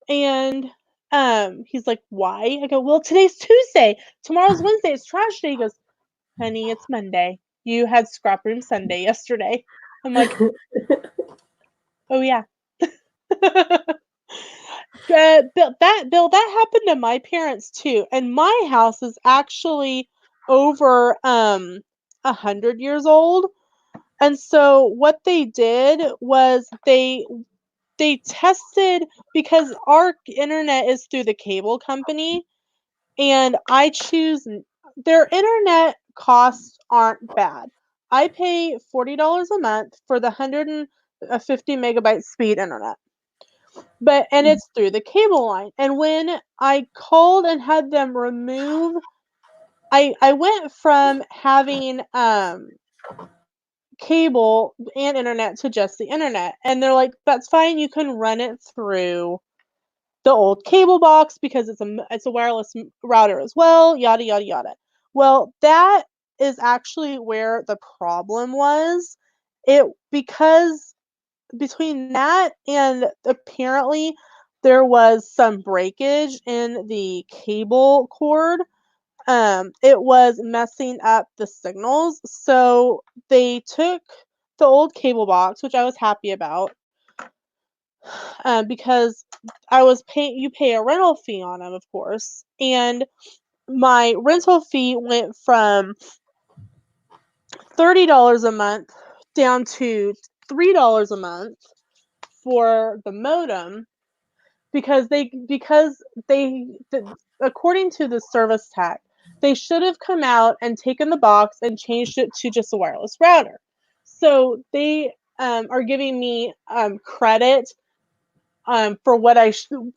And he's like, why? I go, well, today's Tuesday. Tomorrow's Wednesday. It's trash day. He goes, honey, it's Monday. You had scrap room Sunday yesterday. I'm like, oh yeah. Bill, that happened to my parents too. And my house is actually over 100 years old. And so what they did was they tested, because our internet is through the cable company, and I choose their internet costs aren't bad. I pay $40 a month for the 150 megabyte speed internet. And it's through the cable line. And when I called and had them remove, I went from having cable and internet to just the internet. And they're like, that's fine, you can run it through the old cable box because it's a wireless router as well, yada yada yada. Well, that is actually where the problem was. It Because between that and apparently there was some breakage in the cable cord, it was messing up the signals. So they took the old cable box, which I was happy about, because you pay a rental fee on them, of course, and my rental fee went from $30 a month down to $3 a month for the modem, because according to the service tech, they should have come out and taken the box and changed it to just a wireless router. So they are giving me credit for what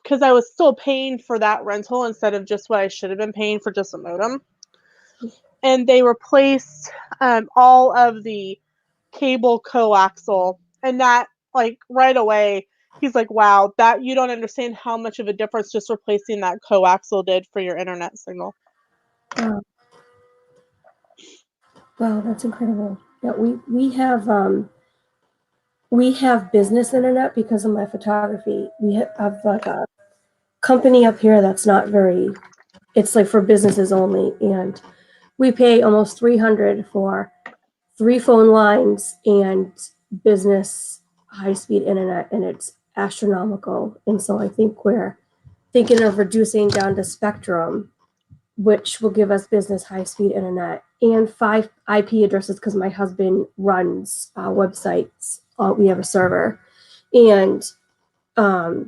because I was still paying for that rental instead of just what I should have been paying for just a modem. And they replaced all of the cable coaxial, and that, like, right away, He's like, wow, that you don't understand how much of a difference just replacing that coaxial did for your internet signal. Wow. Wow, that's incredible. Yeah, we have business internet because of my photography. We have like a company up here that's not very. It's like for businesses only, and we pay almost 300 for 3 phone lines and business high-speed internet, and it's astronomical. And so I think we're thinking of reducing down to Spectrum, which will give us business high-speed internet and 5 IP addresses because my husband runs websites. We have a server, and I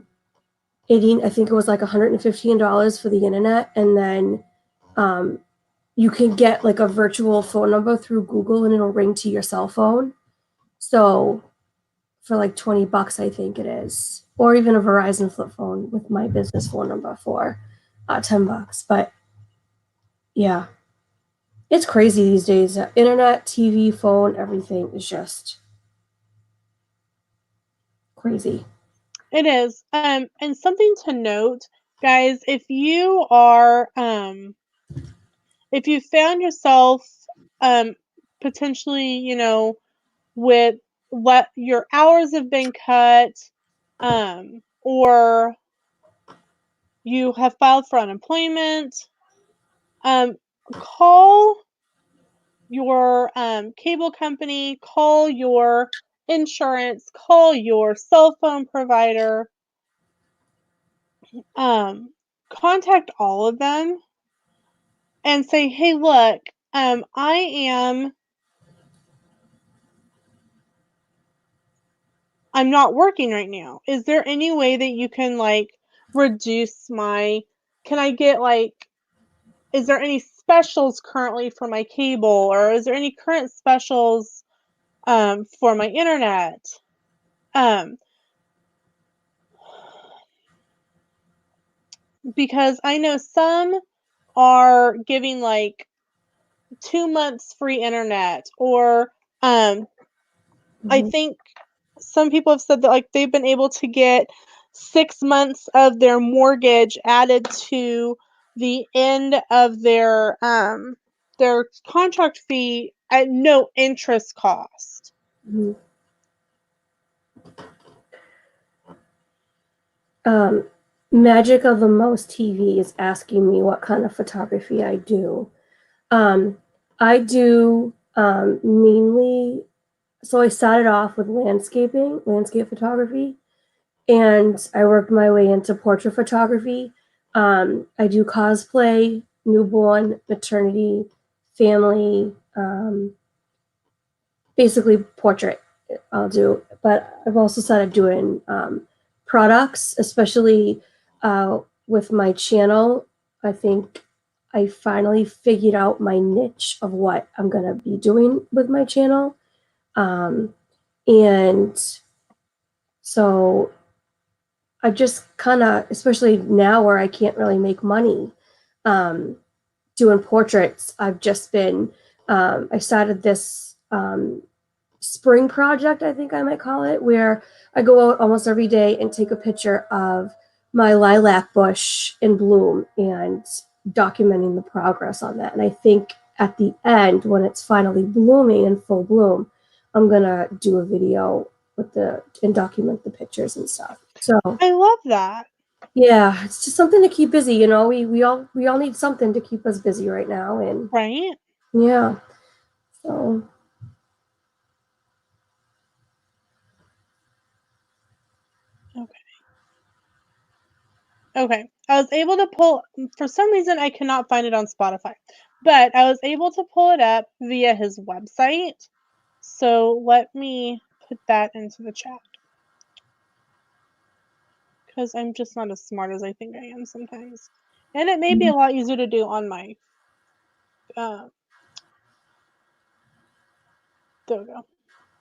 think it was like $115 for the internet, and then you can get like a virtual phone number through Google, and it'll ring to your cell phone. So for like $20, I think it is, or even a Verizon flip phone with my business phone number for $10. But yeah, it's crazy these days. Internet, TV, phone, everything is just crazy. It is. And something to note, guys, if you are if you found yourself potentially, with what your hours have been cut, or you have filed for unemployment, call your cable company, call your insurance, call your cell phone provider, contact all of them and say, hey, look, I'm not working right now. Is there any way that you can reduce can I get is there any specials currently for my cable, or is there any current specials for my internet? Because I know some are giving 2 months free internet, or I Mhm. think some people have said that they've been able to get 6 months of their mortgage added to the end of their contract fee at no interest cost. Mhm. Um, Magic of the Most TV is asking me what kind of photography I do. Um, I do mainly, so I started off with landscape photography, and I worked my way into portrait photography. I do cosplay, newborn, maternity, family, basically portrait. I'll do, but I've also started doing products, especially with my channel. I think I finally figured out my niche of what I'm gonna be doing with my channel, and so I just kind of, especially now where I can't really make money doing portraits, I've just been, I started this spring project, I think I might call it, where I go out almost every day and take a picture of my lilac bush in bloom and documenting the progress on that. And I think at the end, when it's finally blooming in full bloom, I'm gonna do a video and document the pictures and stuff. So I love that. yeah, it's just something to keep busy. We all need something to keep us busy right now, and Right? yeah. So Okay. Okay. I was able to for some reason, I cannot find it on Spotify, but I was able to pull it up via his website. So let me put that into the chat, because I'm just not as smart as I think I am sometimes. And it may be a lot easier to do on my, uh, there we go.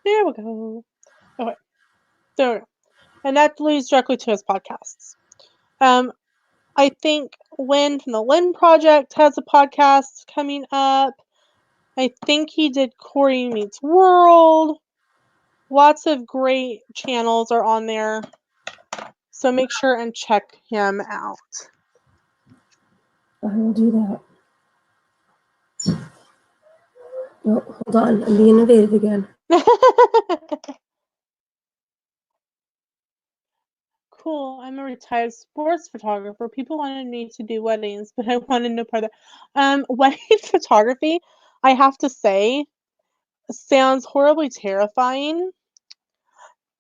There we go. Okay, there we go. And that leads directly to his podcasts. I think Lynn from the Lynn Project has a podcast coming up. I think he did Corey Meets World. Lots of great channels are on there. So make sure and check him out. I will do that. Oh, hold on. I'm being invaded again. Cool. I'm a retired sports photographer. People wanted me to do weddings, but I wanted no part of that. Wedding photography, I have to say, sounds horribly terrifying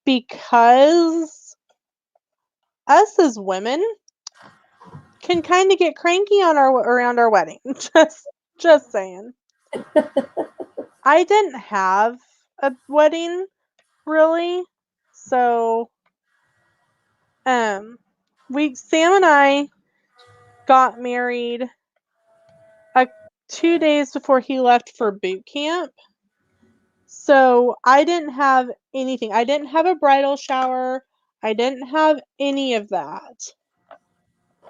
because us as women can kind of get cranky on around our wedding. Just saying. I didn't have a wedding really, so Sam and I got married 2 days before he left for boot camp. So I didn't have anything. I didn't have a bridal shower. I didn't have any of that.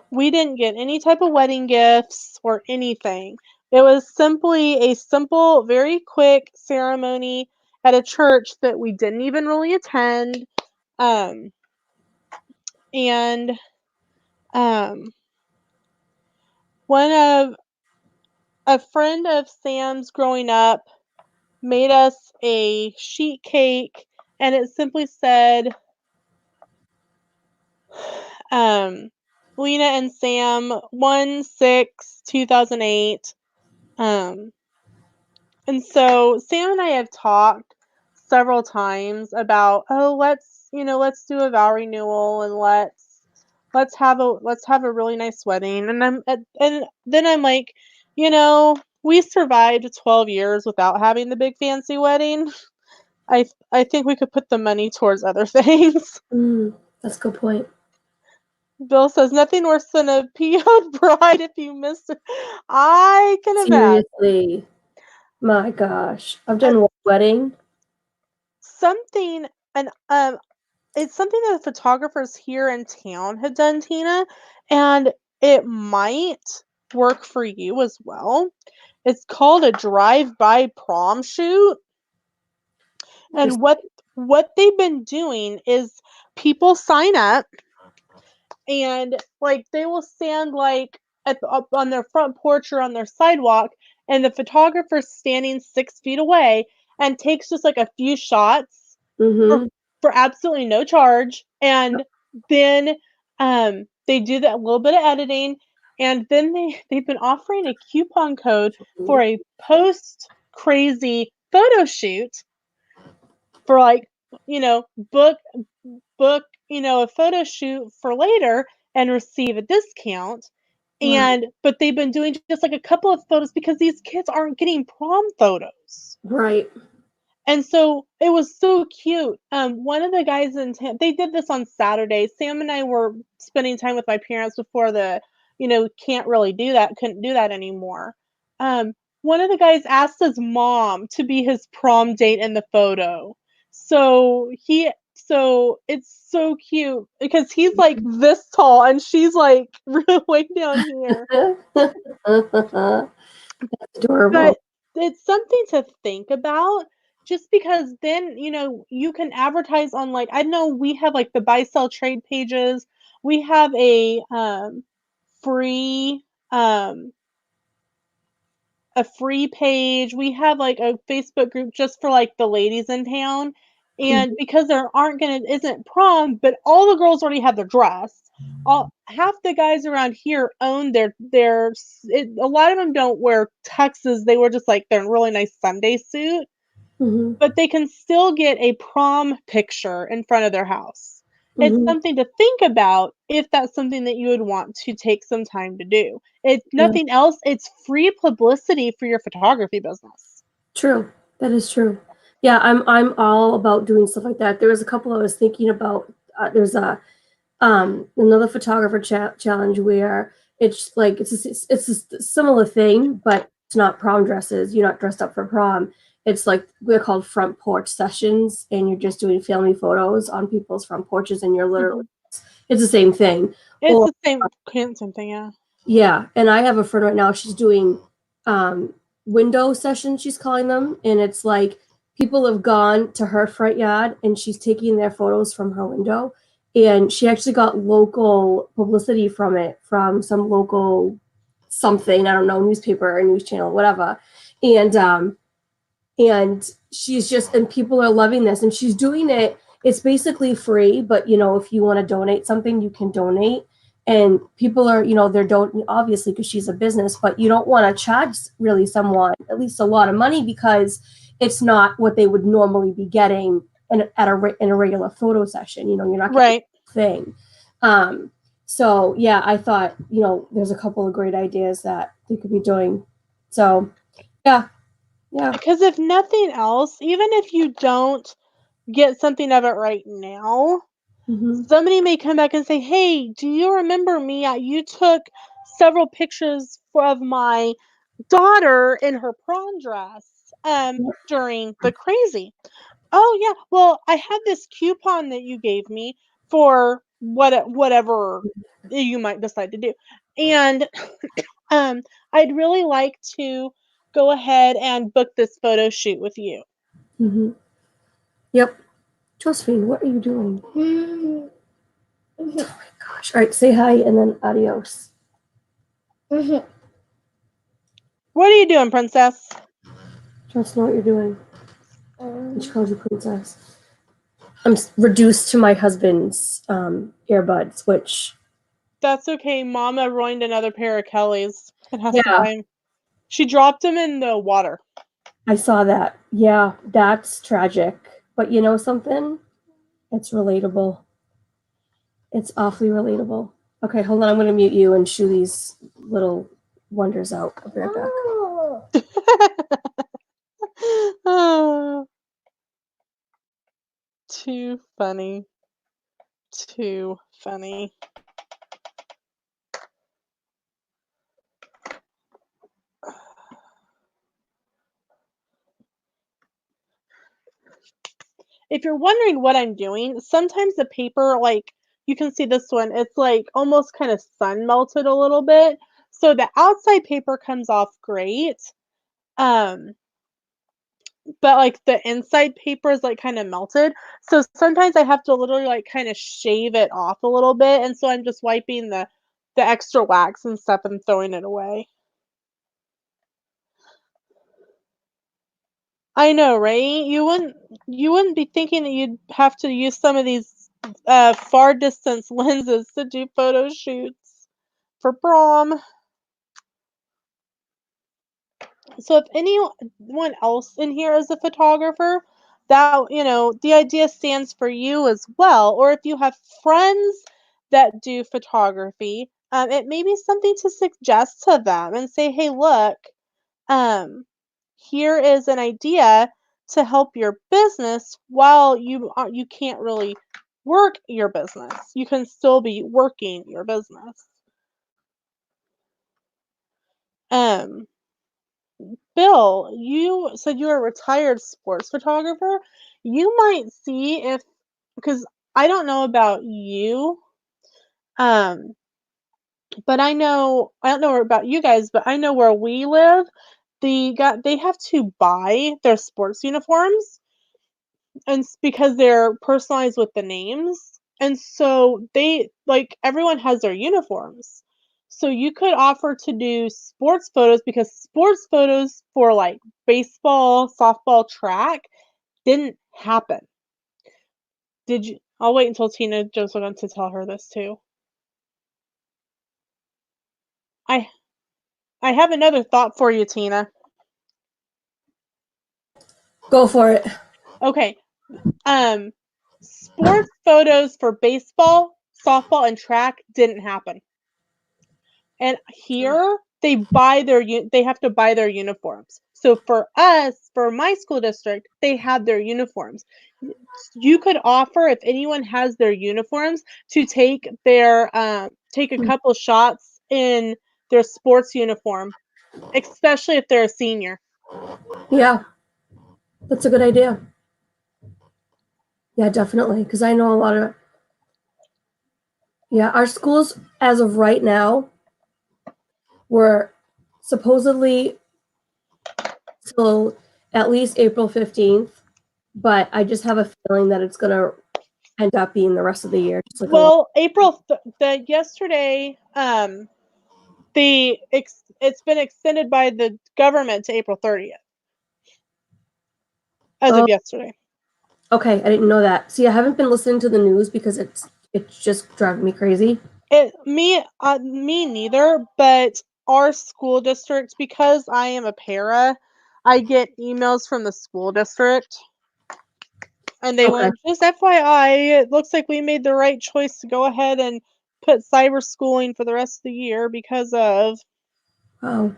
We didn't get any type of wedding gifts or anything. It was simply a simple, very quick ceremony at a church that we didn't even really attend. And one of a friend of Sam's growing up made us a sheet cake, and it simply said, Lena and Sam, 1/6/2008. And so Sam and I have talked several times about, oh, let's do a vow renewal and let's have a really nice wedding. And then I'm like, we survived 12 years without having the big fancy wedding. I think we could put the money towards other things. That's a good point. Bill says nothing worse than a PO'd bride if you missed it. I can imagine. Seriously. My gosh. I've done one wedding. Something and it's something that the photographers here in town had done, Tina, and it might work for you as well. It's called a drive-by prom shoot. And what they've been doing is people sign up and like they will stand like up on their front porch or on their sidewalk, and the photographer's standing 6 feet away and takes just like a few shots Mm-hmm. for absolutely no charge, and then they do that little bit of editing, and then they've been offering a coupon code for a post crazy photo shoot for like book a photo shoot for later and receive a discount. And but they've been doing just like a couple of photos because these kids aren't getting prom photos. Right. And so it was so cute. One of the guys in town, they did this on Saturday. Sam and I were spending time with my parents before couldn't do that anymore. One of the guys asked his mom to be his prom date in the photo. So it's so cute because he's like this tall and she's like way down here. That's adorable. But it's something to think about just because then, you can advertise on like, I know we have like the buy sell trade pages. We have free um a free page. We have like a Facebook group just for like the ladies in town. And because there isn't prom, but all the girls already have their dress. Half the guys around here own a lot of them don't wear tuxes. They wear just like their really nice Sunday suit, but they can still get a prom picture in front of their house. It's something to think about if that's something that you would want to take some time to do. If nothing else, it's free publicity for your photography business. True. That is true. Yeah, I'm all about doing stuff like that. There was a couple I was thinking about. There's another photographer challenge where it's like it's a similar thing, but it's not prom dresses. You're not dressed up for prom. It's like they're called front porch sessions, and you're just doing family photos on people's front porches, and you're literally it's the same thing. It's the same thing, yeah. Yeah, and I have a friend right now. She's doing window sessions, she's calling them, and it's like people have gone to her front yard, and she's taking their photos from her window, and she actually got local publicity from it, from some local something, I don't know, newspaper or news channel, whatever. And she's just, and people are loving this, and she's doing it. It's basically free, but if you want to donate something, you can donate. And people are, they're don't obviously, because she's a business, but you don't want to charge really someone at least a lot of money, because it's not what they would normally be getting in a regular photo session. You're not getting Right. the thing. So yeah, I thought, there's a couple of great ideas that they could be doing. So yeah. Because if nothing else, even if you don't get something of it right now, somebody may come back and say, hey, do you remember me? You took several pictures of my daughter in her prom dress during the crazy. Oh, yeah. Well, I have this coupon that you gave me for whatever you might decide to do. And I'd really like to go ahead and book this photo shoot with you. Yep. Josephine, what are you doing? Oh my gosh. All right, say hi and then adios. What are you doing, princess? She wants to know what you're doing. And she calls you princess. I'm reduced to my husband's earbuds, which... That's okay. Mama ruined another pair of Kelly's and has to buy him. She dropped them in the water. I saw that. Yeah, that's tragic. But you know something? It's relatable. It's awfully relatable. Okay, hold on. I'm going to mute you and shoo these little wonders out. I'll be right back. Oh, too funny. Too funny. If you're wondering what I'm doing, sometimes the paper, like, you can see this one, it's like almost kind of sun melted a little bit. So the outside paper comes off great. But like the inside paper is like kind of melted. So sometimes I have to literally like kind of shave it off a little bit. And so I'm just wiping the extra wax and stuff and throwing it away. I know, right? You wouldn't be thinking that you'd have to use some of these far distance lenses to do photo shoots for prom. So if anyone else in here is a photographer, that the idea stands for you as well. Or if you have friends that do photography, it may be something to suggest to them and say, hey, look, here is an idea to help your business while you can't really work your business. You can still be working your business. Bill, you said you're a retired sports photographer. You might see if, because I don't know about you, um, but I don't know about you guys, but I know where we live, they have to buy their sports uniforms, and because they're personalized with the names, and so they like everyone has their uniforms. So you could offer to do sports photos, because sports photos for like baseball, softball, track didn't happen. Did you? I'll wait until Tina jumps on to tell her this too. I I have another thought for you, Tina. Go for it. Okay. Sports photos for baseball, softball, and track didn't happen. And here they have to buy their uniforms. So for us, for my school district, they have their uniforms. You could offer, if anyone has their uniforms, to take a couple shots in their sports uniform, especially if they're a senior. Yeah, that's a good idea. Yeah, definitely. Because I know a lot of... Yeah, our schools, as of right now, were supposedly till at least April 15th, but I just have a feeling that it's going to end up being the rest of the year? Just like Well, yesterday, it's been extended by the government to April 30th as of yesterday. Okay, I didn't know that. See, I haven't been listening to the news because it's just driving me crazy. Me neither, but our school district, because I am a para, I get emails from the school district, and they Okay. went, just FYI, it looks like we made the right choice to go ahead and put cyber schooling for the rest of the year because of. Wow.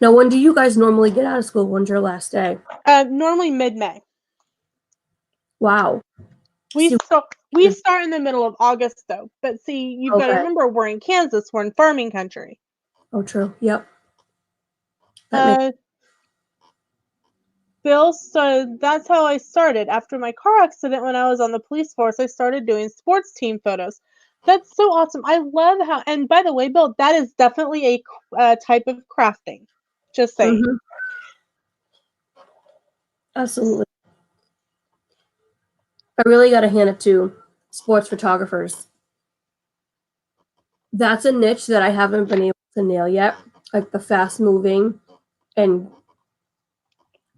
Now, when do you guys normally get out of school? When's your last day? Normally mid-May. Wow. We See, start in the middle of August though. But see, you've got to okay. remember we're in Kansas, we're in farming country. Oh, true. Yep. That makes Bill, so that's how I started. After my car accident when I was on the police force, I started doing sports team photos. That's so awesome. I love how, and by the way, Bill, that is definitely a type of crafting. Just saying. Mhm. Absolutely. I really got to hand it to sports photographers. That's a niche that I haven't been able to nail yet. Like the fast moving, and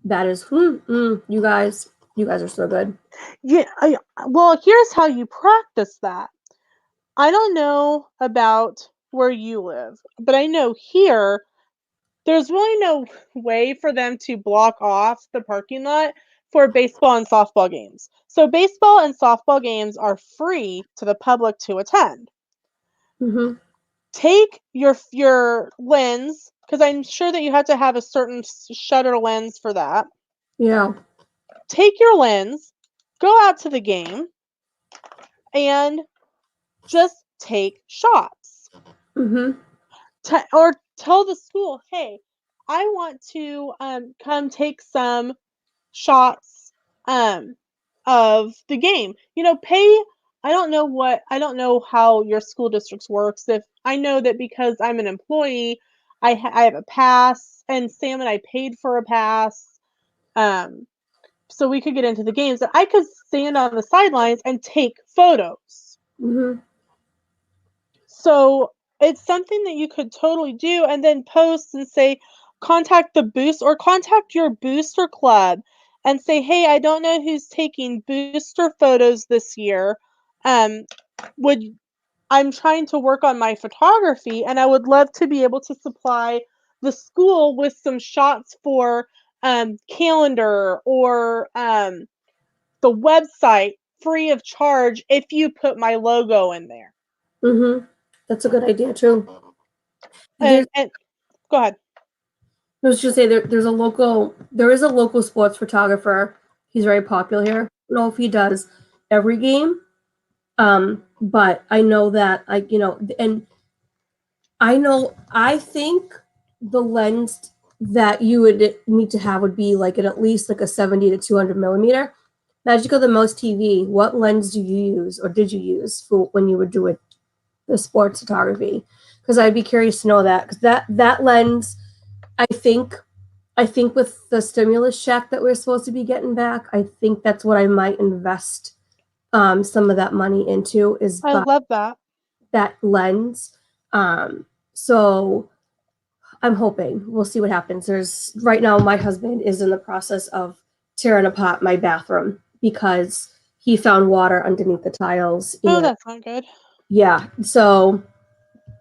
that is, you guys are so good. Yeah. Well, here's how you practice that. I don't know about where you live, but I know here there's really no way for them to block off the parking lot for baseball and softball games. So baseball and softball games are free to the public to attend. Mm-hmm. Take your lens, because I'm sure that you have to have a certain shutter lens for that. Yeah. Take your lens, go out to the game, and just take shots. Mm-hmm. Or tell the school, hey, I want to come take some shots of the game. Pay. I don't know how your school districts works. If I know that because I'm an employee, I have a pass, and Sam and I paid for a pass, so we could get into the games. And I could stand on the sidelines and take photos. Mm-hmm. So it's something that you could totally do, and then post and say, contact the boost or contact your booster club and say, hey, I don't know who's taking booster photos this year. Um, would I'm trying to work on my photography, and I would love to be able to supply the school with some shots for calendar or the website free of charge if you put my logo in there. Mm-hmm. That's a good idea too. And go ahead. I was just say there is a local sports photographer. He's very popular here. I don't know if he does every game, but I know that and I think the lens that you would need to have would be like at least like a 70 to 200 millimeter. Magic of the Most TV. What lens do you use or did you use for when you were doing the sports photography? Because I'd be curious to know that because that lens, I think with the stimulus check that we're supposed to be getting back, I think that's what I might invest some of that money into is I buy love that. that lens. So I'm hoping we'll see what happens. There's right now my husband is in the process of tearing apart my bathroom because he found water underneath the tiles. Oh, And that's not good. yeah, so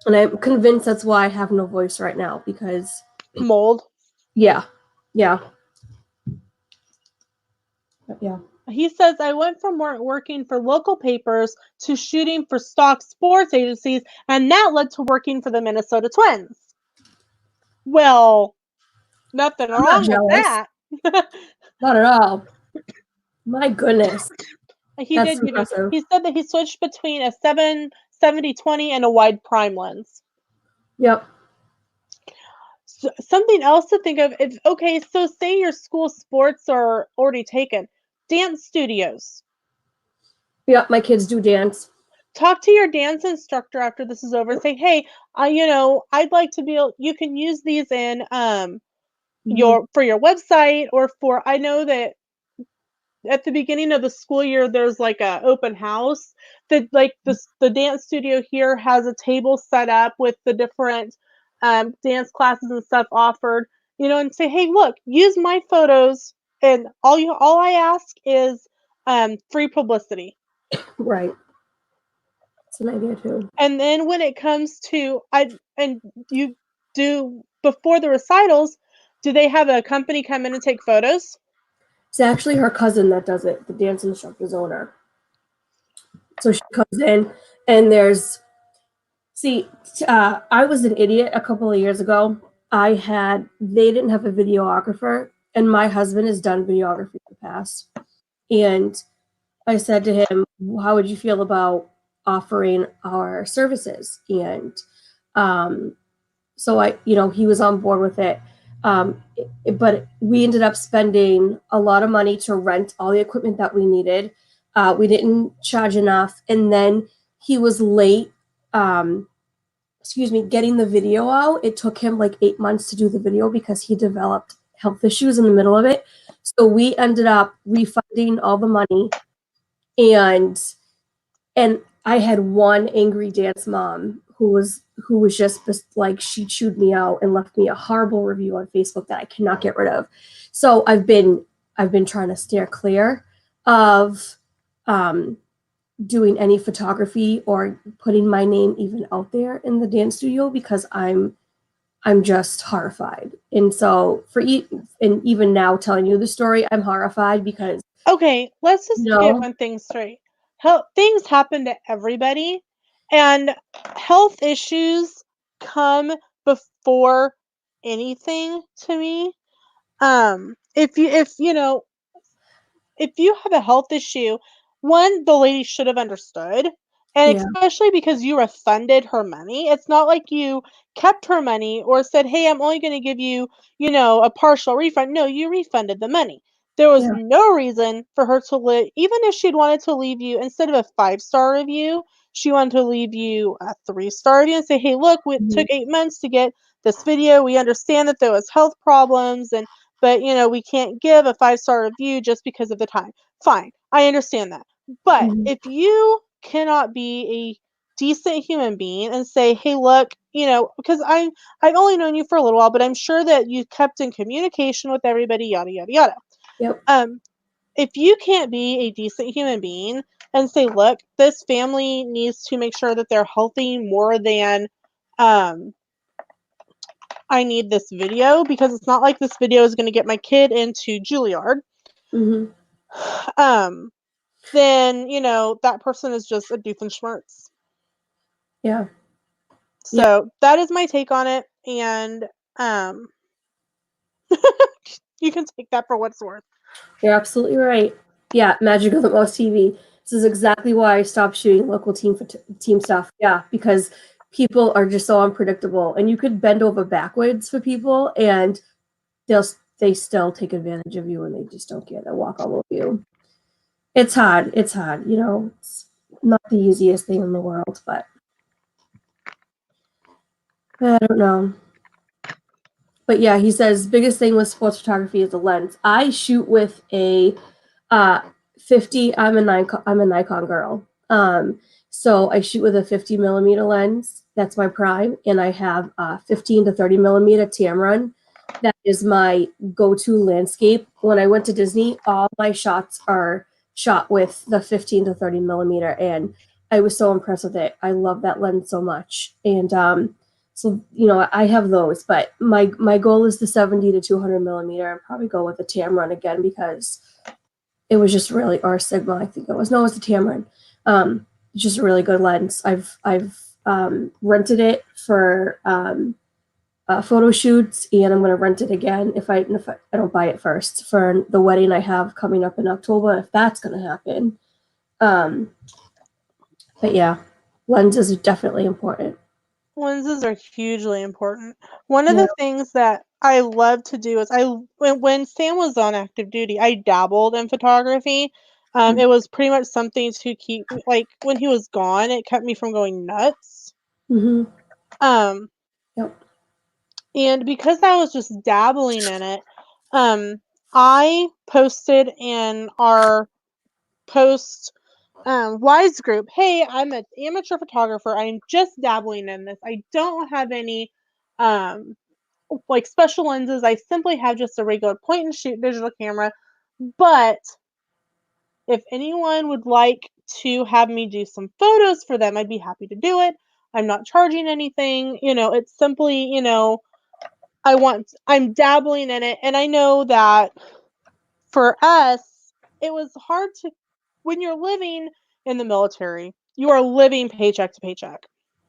and I'm convinced that's why I have no voice right now because Mold. yeah, yeah, yeah. He says, I went from working for local papers to shooting for stock sports agencies, and that led to working for the Minnesota Twins. Well, nothing I'm not wrong with jealous. that. Not at all. My goodness. He That's did, impressive. he said that he switched between a 70-20 and a wide prime lens. Yep. So, something else to think of is, okay, so say your school sports are already taken. Dance studios. Yep. My kids do dance. Talk to your dance instructor after this is over and say, hey, I'd like to be able, you can use these in Mm-hmm. your website, or for, I know that at the beginning of the school year, there's like a open house that like the dance studio here has a table set up with the different dance classes and stuff offered, and say, hey, look, use my photos, and all I ask is free publicity. Right. It's an idea too. And then when it comes to you do before the recitals, do they have a company come in and take photos? It's actually her cousin that does it, the dance instructor's owner. So she comes in, and I was an idiot a couple of years ago. They didn't have a videographer, and my husband has done videography in the past. And I said to him, how would you feel about offering our services? And so he was on board with it. But we ended up spending a lot of money to rent all the equipment that we needed. We didn't charge enough. And then he was late, getting the video out. It took him like 8 months to do the video because he developed health issues in the middle of it. So we ended up refunding all the money, and I had one angry dance mom who was just like, she chewed me out and left me a horrible review on Facebook that I cannot get rid of. So I've been trying to steer clear of doing any photography or putting my name even out there in the dance studio because I'm just horrified. And so and even now telling you the story, I'm horrified because Okay, let's just get one thing straight. Things happen to everybody, and health issues come before anything to me. If you have a health issue, one, the lady should have understood. And yeah, especially because you refunded her money. It's not like you kept her money or said, hey, I'm only going to give you, a partial refund. No, you refunded the money. There was yeah, no reason for her to even if she'd wanted to leave you, instead of a 5-star review, she wanted to leave you a 3-star review and say, hey, look, it mhm, took 8 months to get this video. We understand that there was health problems, but we can't give a 5-star review just because of the time. Fine, I understand that. But mhm, if you cannot be a decent human being and say, hey, look, because I've only known you for a little while, but I'm sure that you kept in communication with everybody, yada yada yada. yep, um if you can't be a decent human being and say, look, this family needs to make sure that they're healthy more than um I need this video, because it's not like this video is going to get my kid into Juilliard, mhm, um, then, that person is just a doofenshmirtz. yeah, yeah. So that is my take on it. And um, you can take that for what it's worth. You're absolutely right. Yeah, Magic of the Mouse TV. This is exactly why I stopped shooting local team stuff. Yeah, because people are just so unpredictable, and you could bend over backwards for people, and they still take advantage of you, and they just don't care. They walk all over you. It's hard. It's hard. It's not the easiest thing in the world, but I don't know. But yeah, he says biggest thing with sports photography is the lens. I shoot with a uh 50. I'm a Nikon girl. So I shoot with a 50 millimeter lens. That's my prime, and I have a 15 to 30 millimeter Tamron. That is my go-to landscape. When I went to Disney, all my shots are shot with the 15 to 30 millimeter, and I was so impressed with it. I love that lens so much, and so I have those, but my goal is the 70 to 200 millimeter. I'd probably go with the Tamron again because it was just really, or Sigma, I think it was. No, it was the Tamron. It's just a really good lens. I've rented it for photo shoots, and I'm going to rent it again if I don't buy it first for the wedding I have coming up in October, if that's going to happen. Um, but yeah, lenses are definitely important. Lenses are hugely important. One of Yeah. the things that I love to do is when Sam was on active duty, I dabbled in photography. It was pretty much something to keep me, like when he was gone, it kept me from going nuts. Mm-hmm. Um, Yep. and because I was just dabbling in it, um, I posted in our post Wise group, hey, I'm an amateur photographer. I'm just dabbling in this. I don't have any like special lenses. I simply have just a regular point and shoot digital camera. But if anyone would like to have me do some photos for them, I'd be happy to do it. I'm not charging anything. It's simply, I'm dabbling in it. And I know that for us, it was hard to, when you're living in the military, you are living paycheck to paycheck.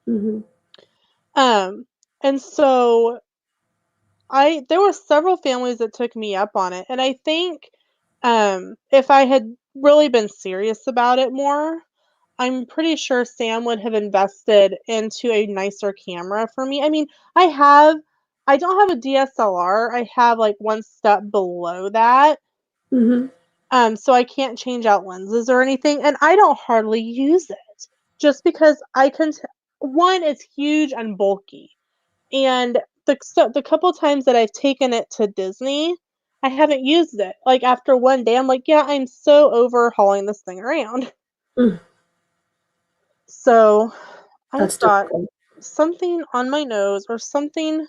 Mm-hmm. And so there were several families that took me up on it. And I think, if I had really been serious about it more, I'm pretty sure Sam would have invested into a nicer camera for me. I mean, I don't have a DSLR. I have like one step below that. Mm-hmm. So I can't change out lenses or anything, and I don't hardly use it just because one, it's huge and bulky, and the couple times that I've taken it to Disney, I haven't used it. Like after one day, I'm like, yeah, I'm so over hauling this thing around. Mm. So I've That's got difficult. something on my nose or something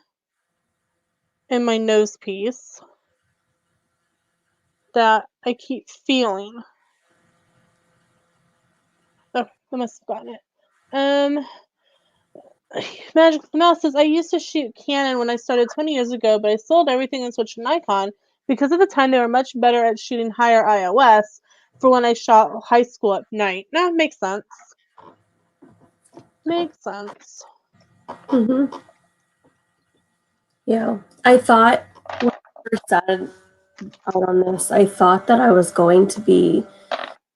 in my nose piece that I keep feeling. Oh, I must have gotten it. Magic the Mouse says, I used to shoot Canon when I started 20 years ago, but I sold everything and switched to Nikon because at the time they were much better at shooting higher IOS for when I shot high school at night. No, makes sense. Makes sense. Mm-hmm. Yeah. I thought when I first started out on this, I thought that I was going to be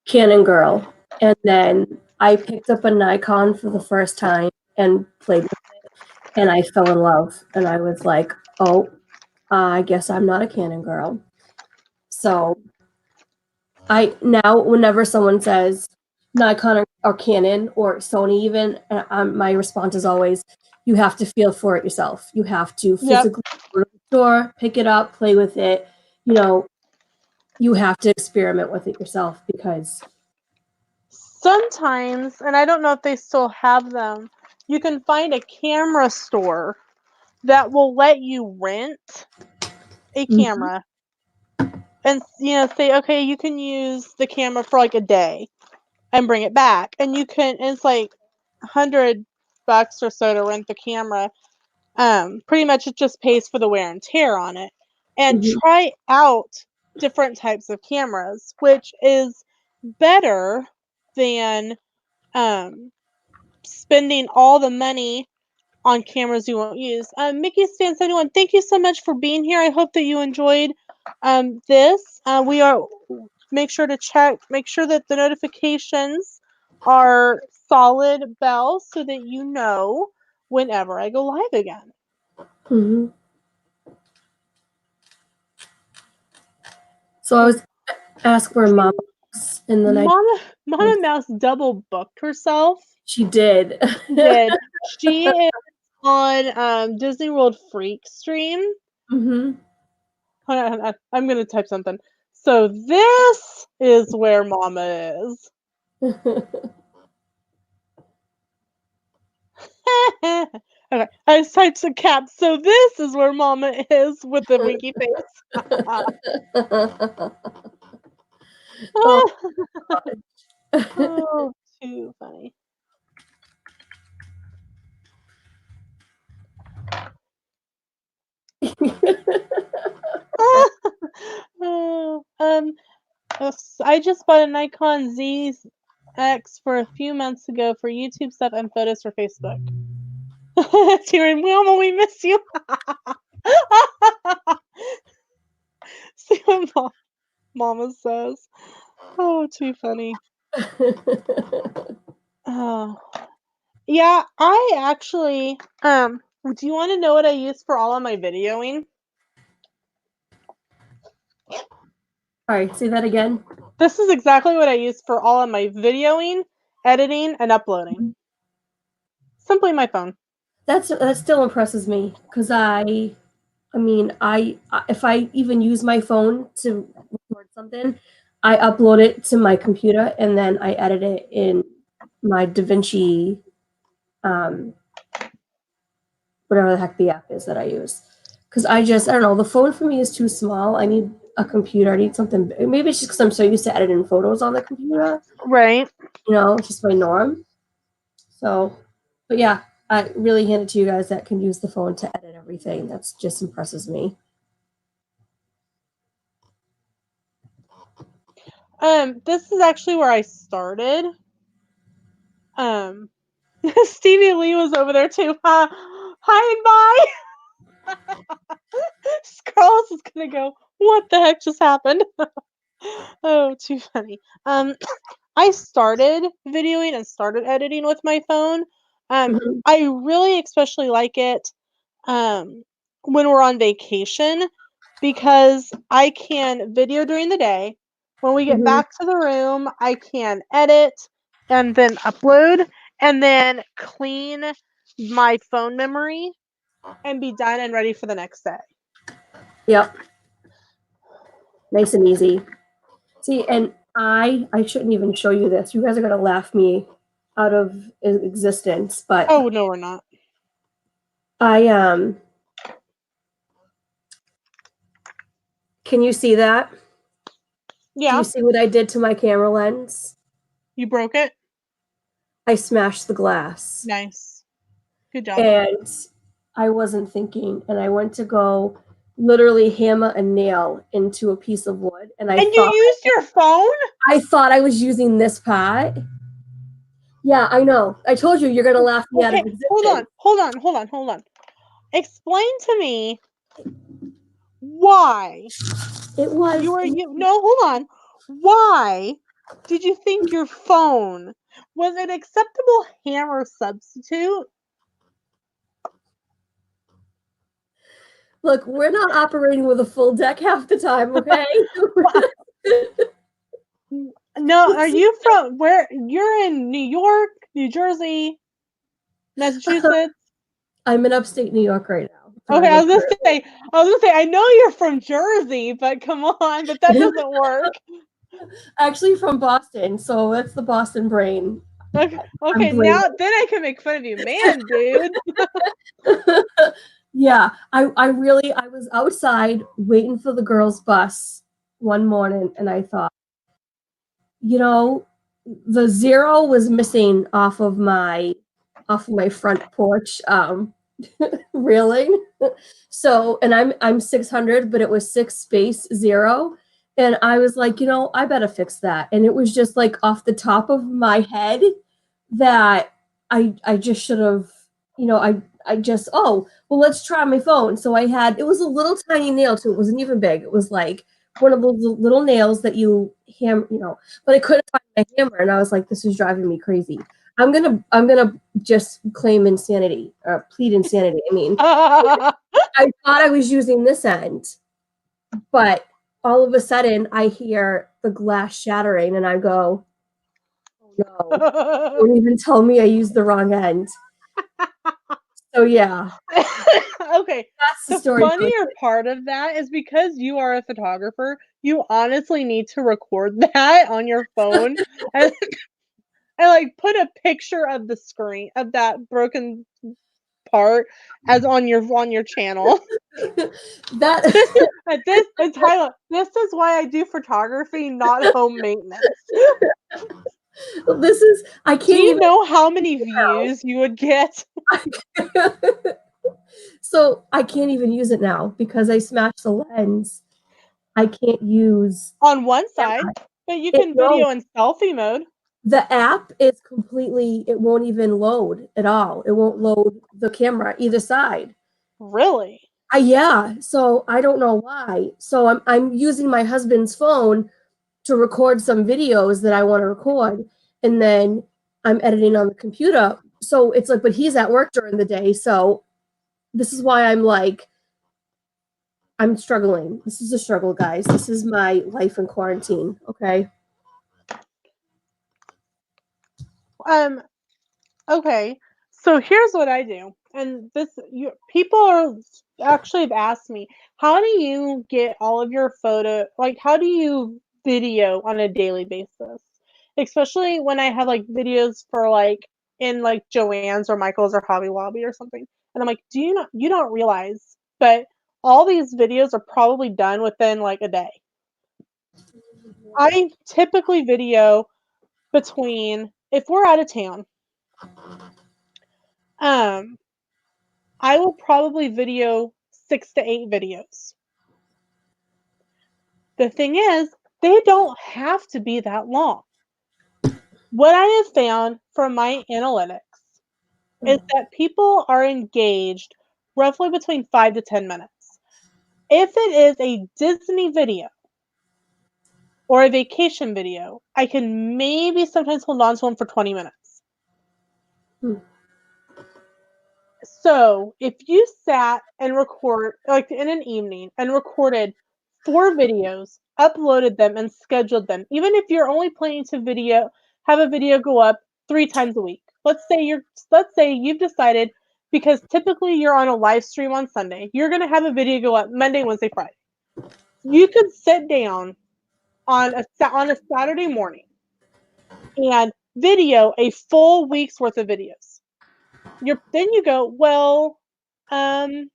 Canon girl. And then I picked up a Nikon for the first time and played with it. And I fell in love. And I was like, oh, I guess I'm not a Canon girl. So I now, whenever someone says Nikon or Canon or Sony, even, my response is always, you have to feel for it yourself. You have to Yep. physically go to the store, pick it up, play with it. You know, you have to experiment with it yourself because. Sometimes, and I don't know if they still have them, you can find a camera store that will let you rent a Mhm. camera and say, okay, you can use the camera for like a day and bring it back, and it's like $100 or so to rent the camera. Pretty much it just pays for the wear and tear on it, and Mhm. try out different types of cameras, which is better than spending all the money on cameras you won't use. Mickey Stan 71, thank you so much for being here. I hope that you enjoyed this. We are make sure that the notifications are solid bells so that you know whenever I go live again. Mhm. So I was asked where mom was, and then Mama Mouse double booked herself. she did. She did. She is on Disney World Freak stream. Mhm. Hold on, I'm gonna type something. So this is where Mama is. Okay, I just typed some caps. So this is where Mama is with the winky face. Oh. Oh, too funny. Oh, I just bought a Nikon ZX for a few months ago for YouTube stuff and photos for Facebook. Tyrion, Mama, we miss you. See what Mama says. Oh, too funny. Oh, yeah. I actually, do you want to know what I use for all of my videoing? All right, say that again. This is exactly what I use for all of my videoing, editing, and uploading. Simply my phone. That still impresses me because I I mean, if I even use my phone to record something, I upload it to my computer and then I edit it in my DaVinci, um, whatever the heck the app is that I use. Because I don't know, the phone for me is too small. I need a computer. I need something. Maybe it's just because I'm so used to editing photos on the computer. Right. It's just my norm. So, but yeah, I really hand it to you guys that can use the phone to edit everything. That's just impresses me. This is actually where I started. Stevie Lee was over there too. Hi and bye. Carlos is gonna go, what the heck just happened? Oh, too funny. I started videoing and started editing with my phone. Mhm. I really especially like it when we're on vacation because I can video during the day. When we get Mhm. back to the room, I can edit and then upload and then clean my phone memory and be done and ready for the next day. Yep. Nice and easy. See, and I shouldn't even show you this. You guys are gonna laugh me out of existence, but Oh, no, we're not. I can you see that? Do Yeah, you see what I did to my camera lens? you broke it. I smashed the glass. Nice. Good job. And I wasn't thinking, and I went to go literally hammer a nail into a piece of wood, and And you used your phone? I thought I was using this part. Yeah, I know. I told you you're gonna laugh me out of Okay, existence. hold on. Explain to me why It was you no, hold on. Why did you think your phone was an acceptable hammer substitute? look, we're not operating with a full deck half the time, okay? No, are you from where? You're in New York, New Jersey, Massachusetts? I'm in upstate New York right now. That's where Okay, I live currently. I was gonna say, I know you're from Jersey, but come on, but that doesn't work. Actually from Boston, so that's the Boston brain. I'm Okay, blaming. now then I can make fun of you, man, dude. Yeah, I was outside waiting for the girls' bus one morning, and I thought, you know, the zero was missing off of my front porch railing. So, and I'm 600, but it was 6 space 0. And I was like, I better fix that. And it was just like off the top of my head that I just should have, I just, oh, well, let's try my phone. So it was a little tiny nail too. It wasn't even big. It was like one of those little nails that you but I couldn't find my hammer. And I was like, this is driving me crazy. I'm gonna just claim insanity or plead insanity. I mean, I thought I was using this end, but all of a sudden I hear the glass shattering and I go, oh no, don't even tell me I used the wrong end. So yeah, Okay, that's the the story. funnier part of that is because you are a photographer, you honestly need to record that on your phone and, and like put a picture of the screen of that broken part as on your channel. That This is Tyler. This is why I do photography, not home maintenance. this is I Do can't you even know how many views you would get? so I can't even use it now because I smashed the lens. I can't use On one side, camera. but you It can no, video in selfie mode. the app is completely it won't even load at all. It won't load the camera either side. Really? Yeah, so I don't know why. So I'm using my husband's phone to record some videos that I want to record, and then I'm editing on the computer. So it's like, but he's at work during the day, so this is why I'm like, I'm struggling. This is a struggle, guys. This is my life in quarantine. Okay. Um, okay. So here's what I do. and people are actually have asked me, how do you get all of your like how do you video on a daily basis? Especially when I have like videos for like in like Joann's or Michael's or Hobby Lobby or something. And I'm like, you don't realize, but all these videos are probably done within like a day. I typically video between, if we're out of town, um, I will probably video 6 to 8 videos. The thing is, they don't have to be that long. What I have found from my analytics is that people are engaged roughly between 5 to 10 minutes. If it is a Disney video or a vacation video, I can maybe sometimes hold on to them for 20 minutes. So if you sat and record like in an evening and recorded 4 videos, uploaded them and scheduled them, even if you're only planning to have a video go up 3 times a week. Let's say you've decided, because typically you're on a live stream on Sunday, you're going to have a video go up Monday, Wednesday, Friday. You could sit down on a Saturday morning and video a full week's worth of videos. Then you go, well, I'm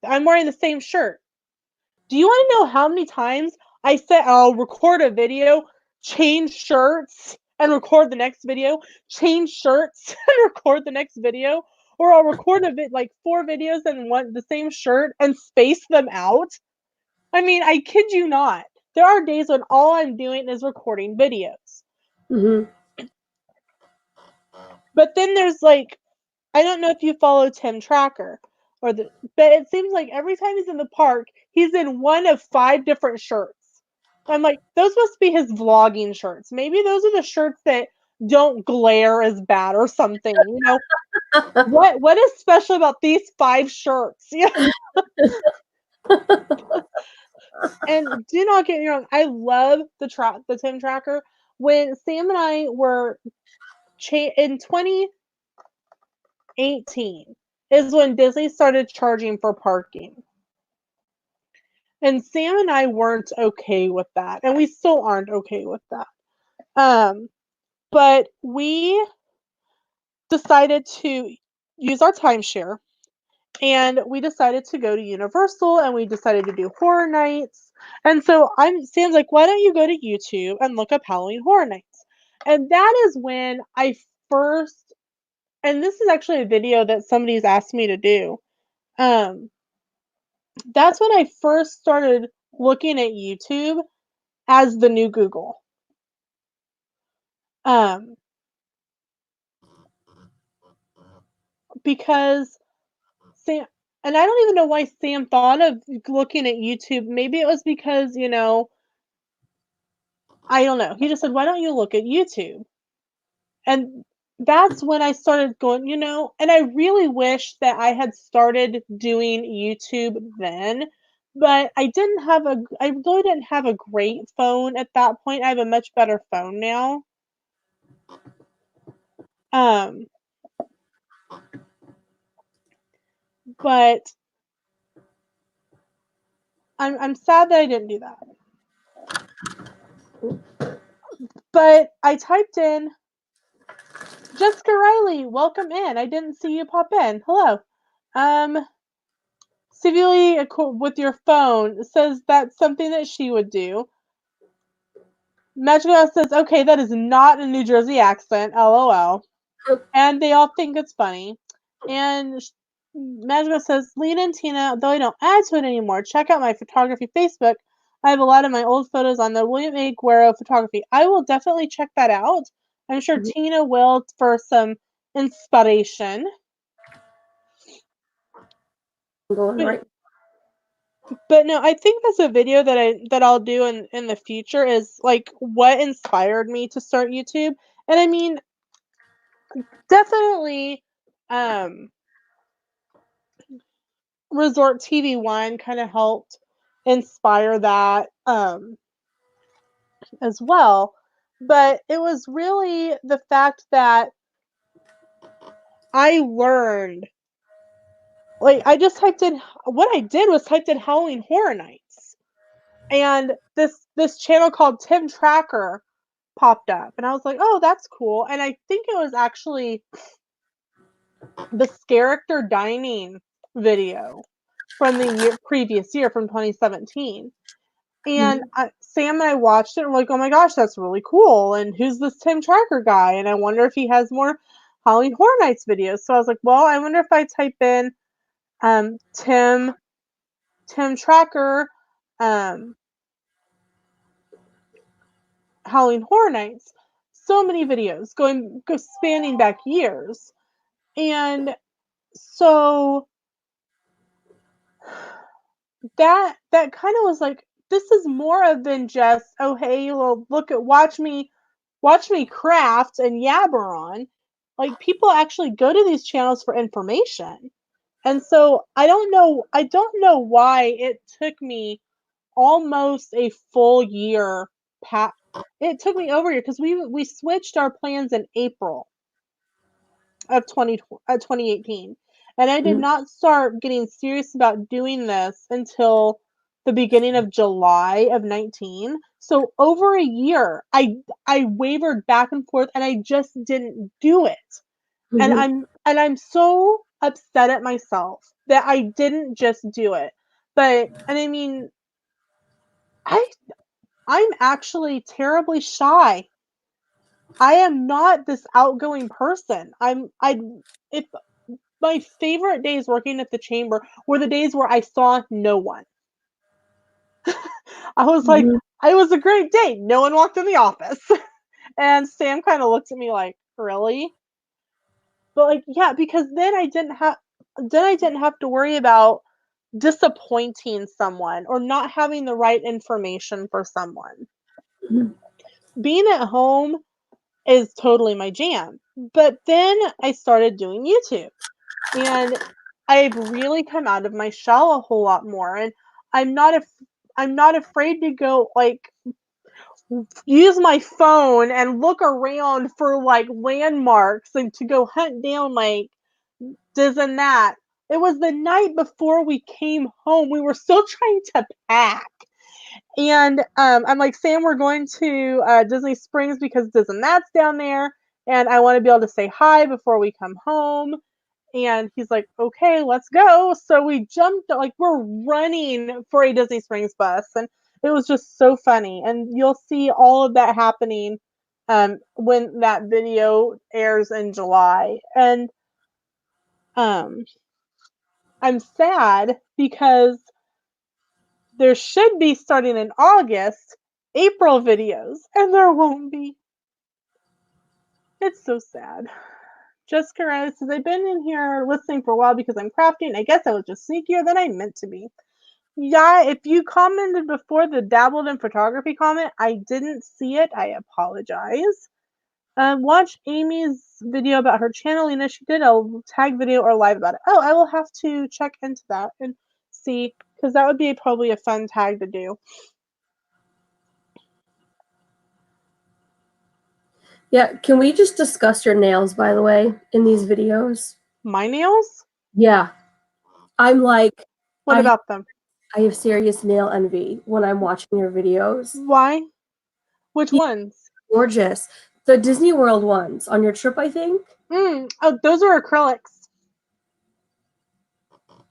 wearing the same shirt. Do you want to know how many times I said I'll record a video, change shirts, and record the next video, change shirts, and record the next video? Or I'll record like 4 videos and the same shirt and space them out? I mean, I kid you not. There are days when all I'm doing is recording videos. Mm-hmm. But then there's like, I don't know if you follow Tim Tracker, but it seems like every time he's in the park, he's in one of 5 different shirts. I'm like, those must be his vlogging shirts. Maybe those are the shirts that don't glare as bad or something. You know, what is special about these 5 shirts? Yeah. And do not get me wrong, I love the Tim Tracker. When Sam and I were in 2018 is when Disney started charging for parking. And Sam and I weren't okay with that, and we still aren't okay with that. But we decided to use our timeshare, and we decided to go to Universal, and we decided to do horror nights. And so Sam's like, why don't you go to YouTube and look up Halloween Horror Nights? And that is when I first, and this is actually a video that somebody's asked me to do. That's when I first started looking at YouTube as the new Google. Because Sam, and I don't even know why Sam thought of looking at YouTube. Maybe it was because, I don't know. He just said, why don't you look at YouTube? And that's when I started going, and I really wish that I had started doing YouTube then, but I really didn't have a great phone at that point. I have a much better phone now. But I'm sad that I didn't do that. But I typed in Jessica Riley, welcome in. I didn't see you pop in. Hello. Civilly with your phone says that's something that she would do. Magical says, okay, that is not a New Jersey accent, lol. And they all think it's funny. And Magical says, Lena and Tina, though I don't add to it anymore, check out my photography Facebook. I have a lot of my old photos on the William A. Guerrero photography. I will definitely check that out. I'm sure Tina will for some inspiration. But no, I think that's a video that I'll do in the future, is like what inspired me to start YouTube. And I mean, definitely Resort TV 1 kind of helped inspire that as well. But it was really the fact that I learned, like, I just typed in, what I did was typed in Halloween Horror Nights, and this channel called Tim Tracker popped up, and I was like, oh, that's cool. And I think it was actually the Character Dining video from the previous year, from 2017. And Mhm. Sam and I watched it, and we're like, oh my gosh, that's really cool. And who's this Tim Tracker guy? And I wonder if he has more Halloween Horror Nights videos. So I was like, well, I wonder if I type in Tim Tracker um, Halloween Horror Nights. So many videos spanning back years. And so that kind of was like, this is more than just, oh hey, well, look at watch me craft and yabber on. Like, people actually go to these channels for information. And so I don't know why it took me almost a full year. It took me over a year, because we switched our plans in April of 2018, and I did Mhm. not start getting serious about doing this until the beginning of July of 19. So over a year, I wavered back and forth, and I just didn't do it. And Mhm. I'm so upset at myself that I didn't just do it. But and I mean, I I'm actually terribly shy. I am not this outgoing person. I if My favorite days working at the chamber were the days where I saw no one. I was like, Mhm. it was a great day. No one walked in the office. And Sam kind of looked at me like, really? But like, yeah, because then I didn't have to worry about disappointing someone or not having the right information for someone. Mhm. Being at home is totally my jam. But then I started doing YouTube, and I've really come out of my shell a whole lot more, and I'm not af- I'm not afraid to go, like, use my phone and look around for like landmarks and to go hunt down like this and that. It was the night before we came home. We were still trying to pack. And I'm like, Sam, we're going to Disney Springs because this and that's down there. And I want to be able to say hi before we come home. And he's like, okay, let's go. So we jumped, like, we're running for a Disney Springs bus. And it was just so funny. And you'll see all of that happening when that video airs in July. And um, I'm sad because there should be, starting in August, April videos, and there won't be. It's so sad. Jessica Rose says, I've been in here listening for a while because I'm crafting. I guess I was just sneakier than I meant to be. Yeah, if you commented before the dabbled in photography comment, I didn't see it. I apologize. Watch Amy's video about her channel. Lena, she did a tag video or live about it. Oh, I will have to check into that and see, because that would be probably a fun tag to do. Yeah, can we just discuss your nails, by the way, in these videos? My nails? Yeah, I'm like, What I about them? I have serious nail envy when I'm watching your videos. Why? Which They're ones? gorgeous. The Disney World ones on your trip, I think. Oh, those are acrylics.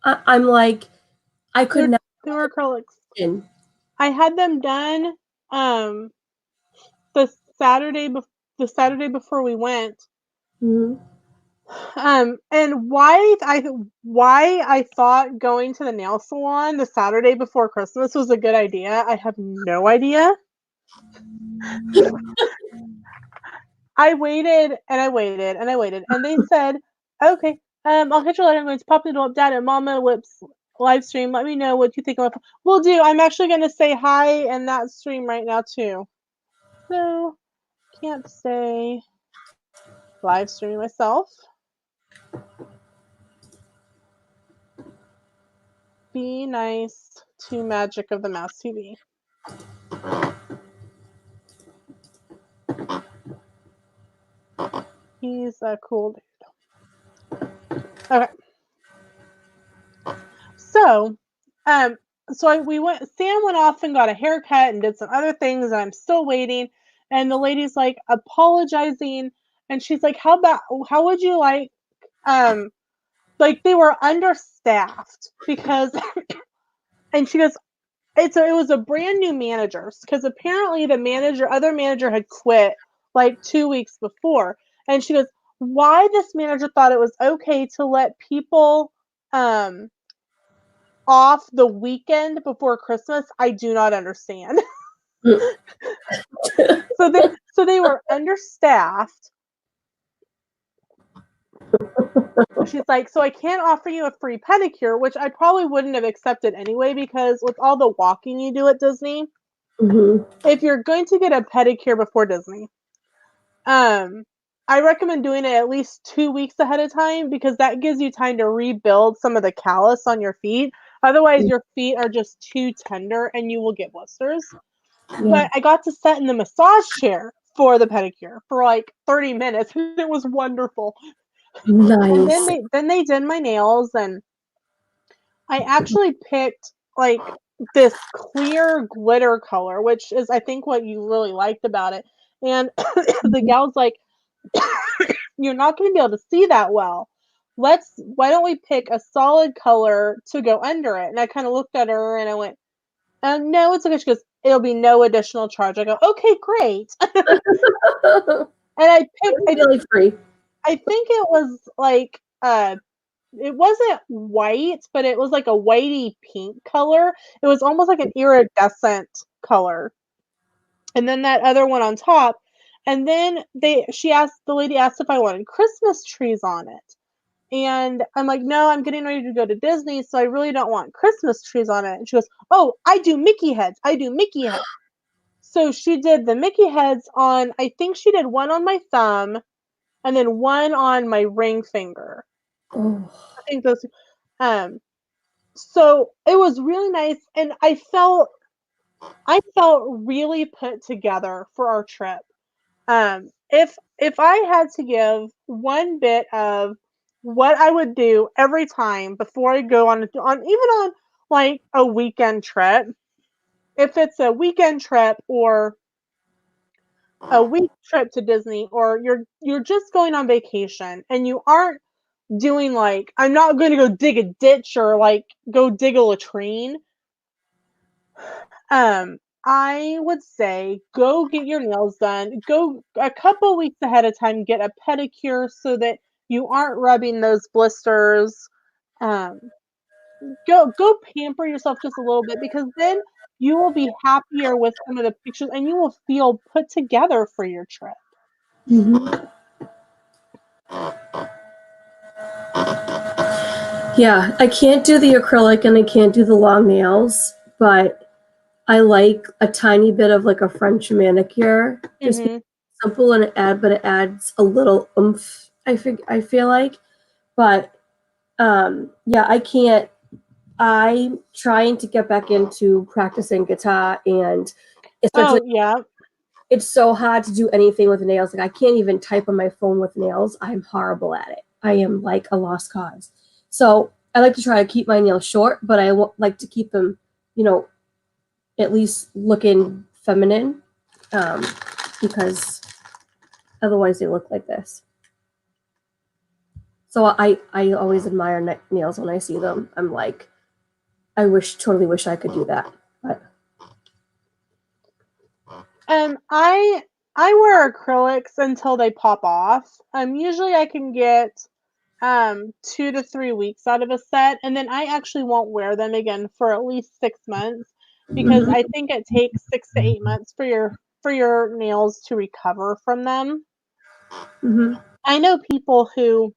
I'm like, I could They're never they were acrylics. imagine. I had them done um the the Saturday before we went. Mhm. And why I thought going to the nail salon the Saturday before Christmas was a good idea, I have no idea. I waited and I waited and I waited, and they said, "Okay, I'll catch you later. I'm going to pop the door up, Dad, and Mama Whips live stream. Let me know what you think of it." Will do. I'm actually going to say hi in that stream right now too. So can't say live streaming myself. Be nice to Magic of the Mouse TV. He's a cool dude. Okay. So, we went. Sam went off and got a haircut and did some other things, and I'm still waiting. And the lady's like apologizing, and she's like, How would you like they were understaffed because, and she goes, it was a brand new manager because apparently the other manager had quit like 2 weeks before, and she goes, why this manager thought it was okay to let people off the weekend before Christmas, I do not understand. So they were understaffed. She's like, so I can't offer you a free pedicure, which I probably wouldn't have accepted anyway because with all the walking you do at Disney, if you're going to get a pedicure before Disney, I recommend doing it at least 2 weeks ahead of time because that gives you time to rebuild some of the callus on your feet. Otherwise, your feet are just too tender and you will get blisters. Yeah. But I got to sit in the massage chair for the pedicure for like 30 minutes. It was wonderful. Nice. And then they did my nails, and I actually picked like this clear glitter color, which is I think what you really liked about it. And the gal's like, you're not going to be able to see that well. Why don't we pick a solid color to go under it? And I kind of looked at her and I went, no, it's okay. She goes, it'll be no additional charge. I go, okay, great. And I picked, Really free. I think it was like, it wasn't white, but it was like a whitey pink color. It was almost like an iridescent color. And then that other one on top. And then the lady asked if I wanted Christmas trees on it. And I'm like, no, I'm getting ready to go to Disney, so I really don't want Christmas trees on it. And she goes, oh, I do Mickey heads. I do Mickey heads. So she did the Mickey heads on, I think she did one on my thumb and then one on my ring finger. Oh. I think those, so it was really nice. And I felt really put together for our trip. If I had to give one bit of what I would do every time before I go on even on like a weekend trip, if it's a weekend trip or a week trip to Disney, or you're just going on vacation and you aren't doing like I'm not going to go dig a ditch or like go dig a latrine. I would say go get your nails done. Go a couple weeks ahead of time, get a pedicure so that you aren't rubbing those blisters. Um, go pamper yourself just a little bit because then you will be happier with some of the pictures and you will feel put together for your trip. Mm-hmm. Yeah, I can't do the acrylic and I can't do the long nails, but I like a tiny bit of like a French manicure. Just simple and but it adds a little oomph. I feel like, but yeah, I can't. I'm trying to get back into practicing guitar, and especially it's so hard to do anything with nails. Like I can't even type on my phone with nails. I'm horrible at it. I am like a lost cause. So I like to try to keep my nails short, but I like to keep them, at least looking feminine, because otherwise they look like this. So I always admire nails when I see them. I'm like, totally wish I could do that. But I wear acrylics until they pop off. Usually I can get 2 to 3 weeks out of a set, and then I actually won't wear them again for at least 6 months because I think it takes 6 to 8 months for your nails to recover from them. I know people who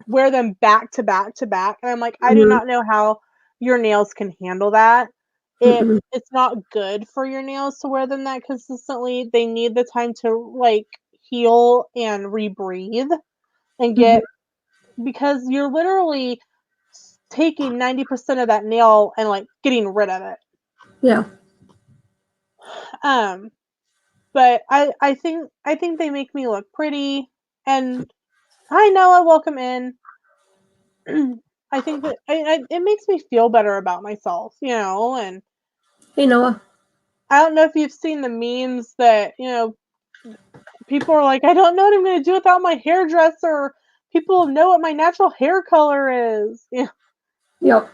wear them back to back to back, and I'm like, I do not know how your nails can handle that. It's not good for your nails to wear them that consistently. They need the time to like heal and rebreathe and get because you're literally taking 90% of that nail and like getting rid of it. Yeah. But I think they make me look pretty and hi Noah, welcome in. I think that it makes me feel better about myself, and Hey, Noah. I don't know if you've seen the memes that, people are like, I don't know what I'm going to do without my hairdresser. People know what my natural hair color is. Yeah. Yep.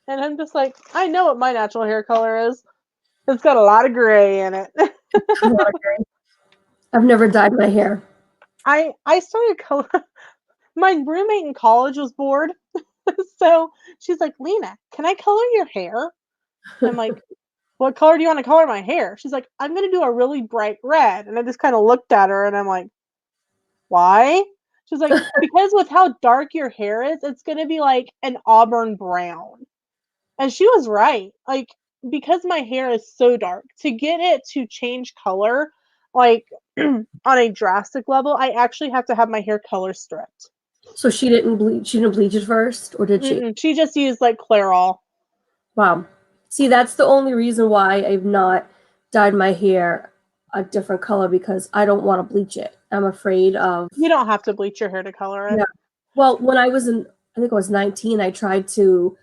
And I'm just like, I know what my natural hair color is. It's got a lot of gray in it. I've never dyed my hair. I started color. My roommate in college was bored. So she's like, Lena, can I color your hair? I'm like, what color do you want to color my hair? She's like, I'm going to do a really bright red. And I just kind of looked at her and I'm like, why? She's like, because with how dark your hair is, it's going to be like an auburn brown. And she was right. Like, because my hair is so dark, to get it to change color, like on a drastic level, I actually have to have my hair color stripped. So she didn't bleach. She didn't bleach it first, or did she? She just used like Clairol. Wow. See, that's the only reason why I've not dyed my hair a different color, because I don't want to bleach it. I'm afraid of. You don't have to bleach your hair to color it. Yeah. Well, when I was I think I was 19, I tried to,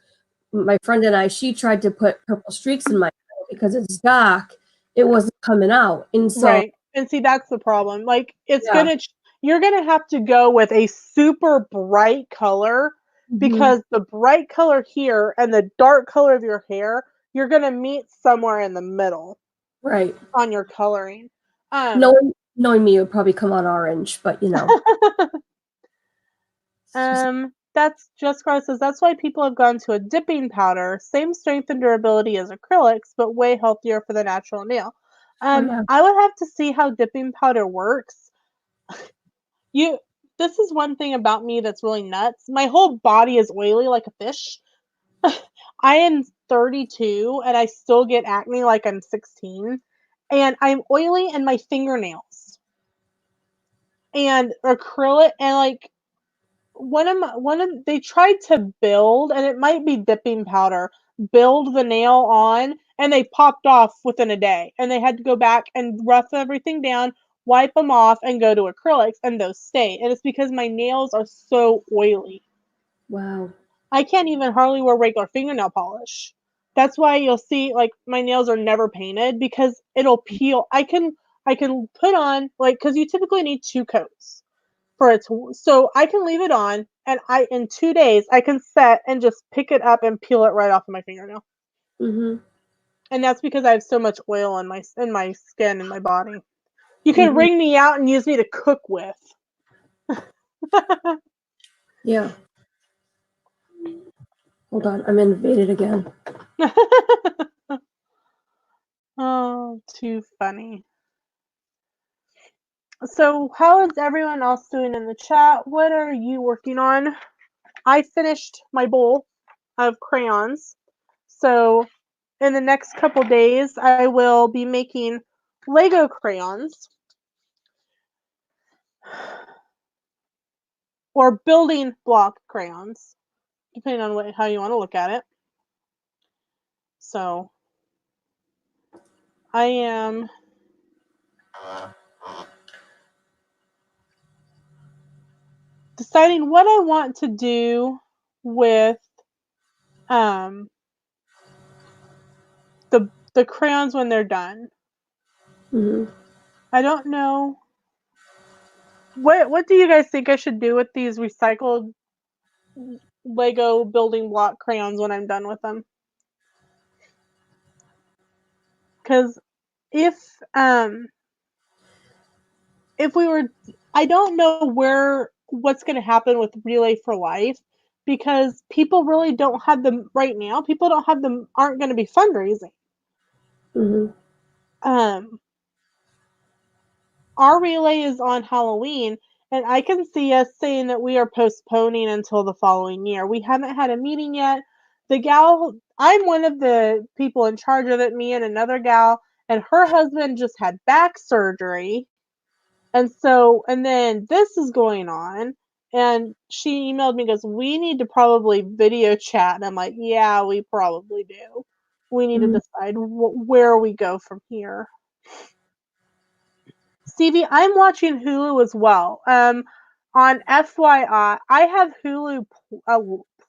my friend and I, she tried to put purple streaks in my hair because it's dark. It wasn't coming out. And so, Right. And see, that's the problem. Like, yeah. you're gonna have to go with a super bright color, Mm-hmm. because the bright color here and the dark color of your hair, you're gonna meet somewhere in the middle Right. on your coloring. Um, Knowing me, it would probably come on orange, but that's just says that's why people have gone to a dipping powder, same strength and durability as acrylics, but way healthier for the natural nail. oh yeah. I would have to see how dipping powder works. You This is one thing about me that's really nuts. My whole body is oily like a fish. I am 32 and I still get acne like I'm 16. And I'm oily in my fingernails. And acrylic and like one of they tried to build, and it might be dipping powder, build the nail on, and they popped off within a day, and they had to go back and rough everything down, wipe them off, and go to acrylics, and those stay. And it's because my nails are so oily. Wow. I can't even hardly wear regular fingernail polish. That's why you'll see like my nails are never painted, because it'll peel. I can put on, like, because you typically need 2 coats for it to, so I can leave it on, and I in 2 days I can set and just pick it up and peel it right off of my fingernail. Mm-hmm. And that's because I have so much oil in my skin and my body. You can Mm-hmm. wring me out and use me to cook with. Yeah. Hold on, I'm invaded again. Oh, too funny. So, how is everyone else doing in the chat? What are you working on? I finished my bowl of crayons. So, in the next couple days, I will be making Lego crayons, or building block crayons, depending on how you want to look at it. So, I am deciding what I want to do with um, the crayons when they're done. Mm-hmm. I don't know. What do you guys think I should do with these recycled Lego building block crayons when I'm done with them? Because if um if we were, I don't know what's going to happen with Relay for Life, because people really don't have them right now. People don't have them, aren't going to be fundraising. Mm-hmm. Um, our relay is on Halloween, and I can see us saying that we are postponing until the following year. We haven't had a meeting yet. The gal, I'm one of the people in charge of it, me and another gal, and her husband just had back surgery. And then this is going on, and she emailed me, goes, we need to probably video chat. And I'm like, yeah, we probably do. We need to Mm-hmm. decide where we go from here. Stevie, I'm watching Hulu as well. On FYI, I have Hulu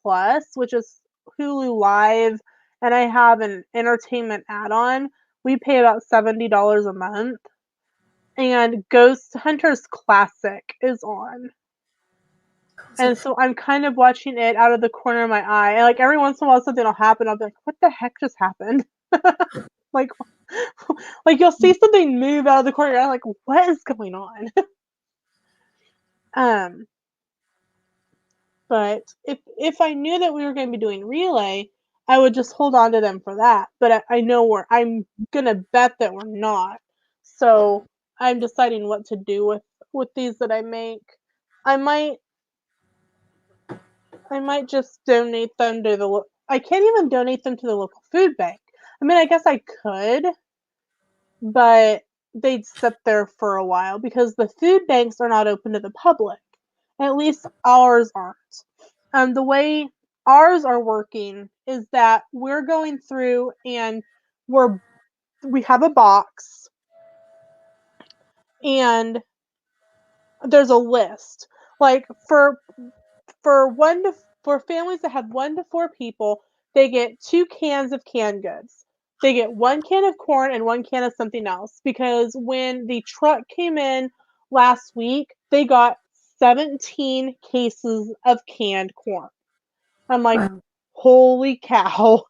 Plus, which is Hulu Live, and I have an entertainment add-on. We pay about $70 a month, and Ghost Hunters Classic is on. And so I'm kind of watching it out of the corner of my eye. And like every once in a while something will happen, I'll be like, what the heck just happened? Like like you'll see something move out of the corner, and I'm like, what is going on? um But if I knew that we were going to be doing relay, I would just hold on to them for that. But I know I'm gonna bet that we're not. So I'm deciding what to do with these that I make. I might just donate them to the. I can't even donate them to the local food bank. I mean, I guess I could, but they'd sit there for a while because the food banks are not open to the public. At least ours aren't. The way ours are working is that we're going through and we have a box and there's a list. Like for one to for families that have 1 to 4 people, they get 2 cans of canned goods. They get 1 can of corn and 1 can of something else because when the truck came in last week, they got 17 cases of canned corn. I'm like, Wow. holy cow.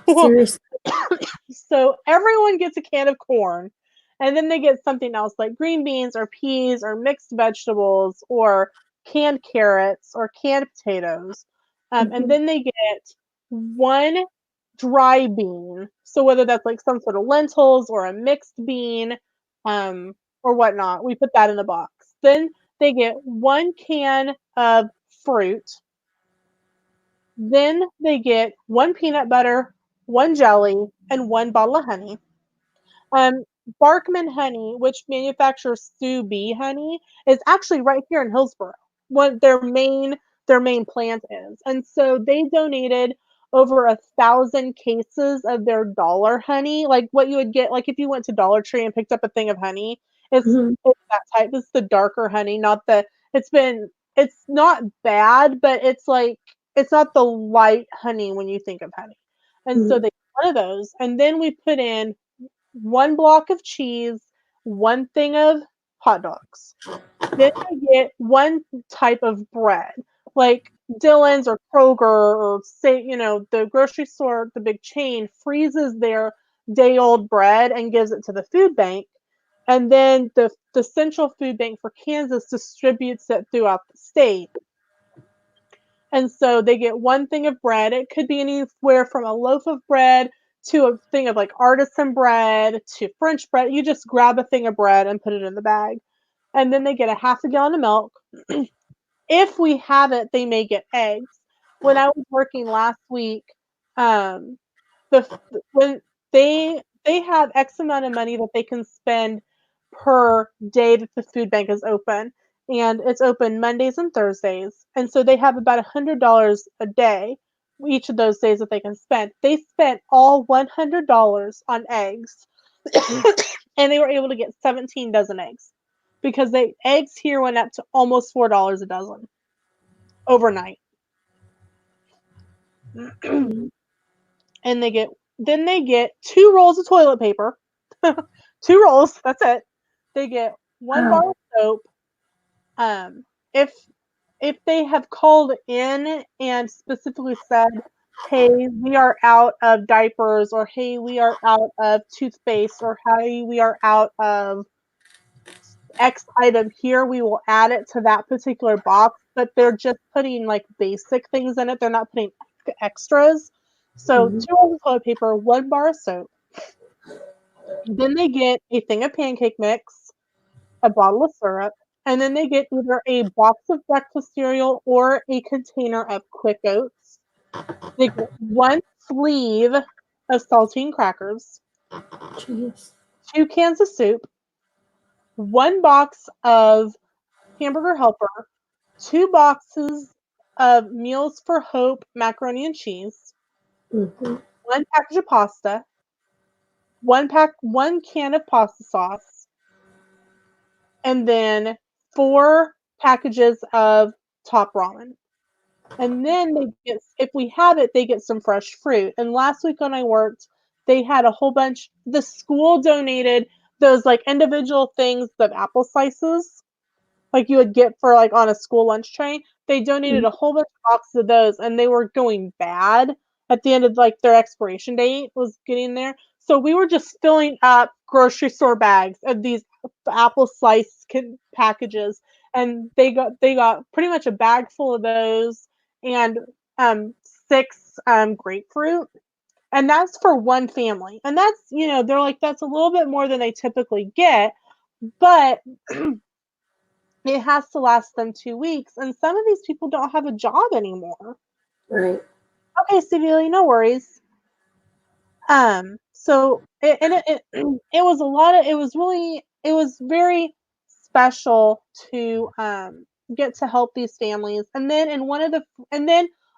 Seriously. So everyone gets a can of corn, and then they get something else like green beans or peas or mixed vegetables or canned carrots or canned potatoes. And Mhm. then they get 1 dry bean. So whether that's like some sort of lentils or a mixed bean, or whatnot, we put that in the box. Then they get 1 can of fruit. Then they get 1 peanut butter, 1 jelly, and 1 bottle of honey. Um, Barkman Honey, which manufactures Sue Bee honey, is actually right here in Hillsboro. What their main plant is, and so they donated over 1,000 cases of their dollar honey, like what you would get, like if you went to Dollar Tree and picked up a thing of honey. Mhm. It's that type. It's the darker honey, not the. It's not bad, but it's like it's not the light honey when you think of honey. And so Mhm. they one of those, and then we put in 1 block of cheese, 1 thing of hot dogs. Then I get 1 type of bread, like Dillon's or Kroger or say, the grocery store, the big chain freezes their day-old bread and gives it to the food bank. And then the Central Food Bank for Kansas distributes it throughout the state. And so they get 1 thing of bread. It could be anywhere from a loaf of bread to a thing of like artisan bread to French bread. You just grab a thing of bread and put it in the bag. And then they get a half a gallon of milk. If we have it, they may get eggs. When I was working last week, um, when they have X amount of money that they can spend per day that the food bank is open, and it's open Mondays and Thursdays, and so they have about $100 a day each of those days that they can spend. They spent all $100 on eggs, and they were able to get 17 dozen eggs because the eggs here went up to almost $4 a dozen overnight. Mhm. And they get 2 rolls of toilet paper. 2 rolls, that's it. They get 1 bar Wow. of soap. Um, if they have called in and specifically said, "Hey, we are out of diapers," or "Hey, we are out of toothpaste," or "Hey, we are out of X item here," we will add it to that particular box. But they're just putting like basic things in it. They're not putting extras. So Mhm. 2 rolls of toilet paper, 1 bar of soap. Then they get a thing of pancake mix, a bottle of syrup, and then they get either a box of breakfast cereal or a container of Quick Oats. They get 1 sleeve of saltine crackers, Jeez. 2 cans of soup, 1 box of Hamburger Helper, 2 boxes of Meals for Hope macaroni and cheese, Mhm. 1 package of pasta, 1 can of pasta sauce, and then 4 packages of top ramen. And then they get, if we have it, they get some fresh fruit. And last week when I worked, they had a whole bunch. The school donated those like individual things of apple slices, like you would get for like on a school lunch train. They donated a whole bunch of boxes of those, and they were going bad at the end of like their expiration date was getting there. So we were just filling up grocery store bags of these apple slice packages, and they got pretty much a bag full of those and 6 grapefruit. And that's for one family. And that's, they're like, that's a little bit more than they typically get, but it has to last them 2 weeks. And some of these people don't have a job anymore. Right. Okay, Stevie, no worries. So it was a lot of, it was very special to get to help these families. And then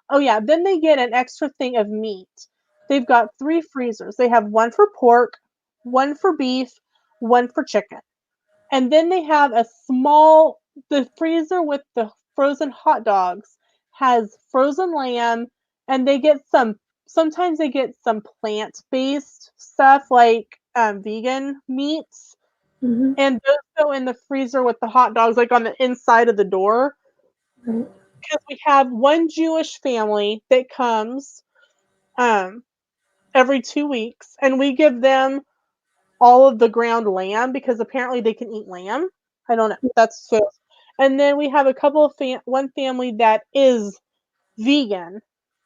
oh yeah, then they get an extra thing of meat. They've got 3 freezers. They have one for pork, one for beef, one for chicken. And then they have the freezer with the frozen hot dogs has frozen lamb, and sometimes they get some plant-based stuff like vegan meats, Mm-hmm. and those go in the freezer with the hot dogs, like on the inside of the door. Right. Because we have one Jewish family that comes every 2 weeks, and we give them all of the ground lamb because apparently they can eat lamb. I don't know. That's so. And then we have a couple of one family that is vegan,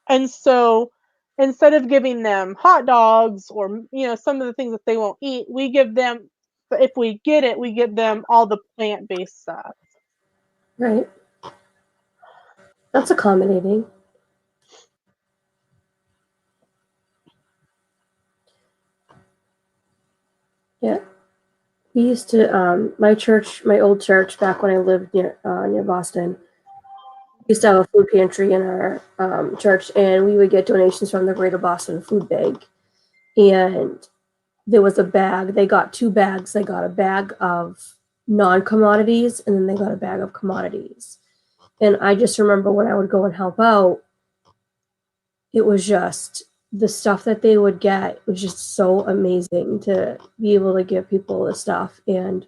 and so instead of giving them hot dogs or some of the things that they won't eat, we give them. If we get it, we give them all the plant-based stuff. Right. That's accommodating. Yeah. We used to, my old church, back when I lived near Boston, we used to have a food pantry in our church, and we would get donations from the Greater Boston Food Bank. And there was a bag. They got 2 bags. They got a bag of non-commodities, and then they got a bag of commodities. And I just remember when I would go and help out, it was just the stuff that they would get was just so amazing to be able to give people the stuff and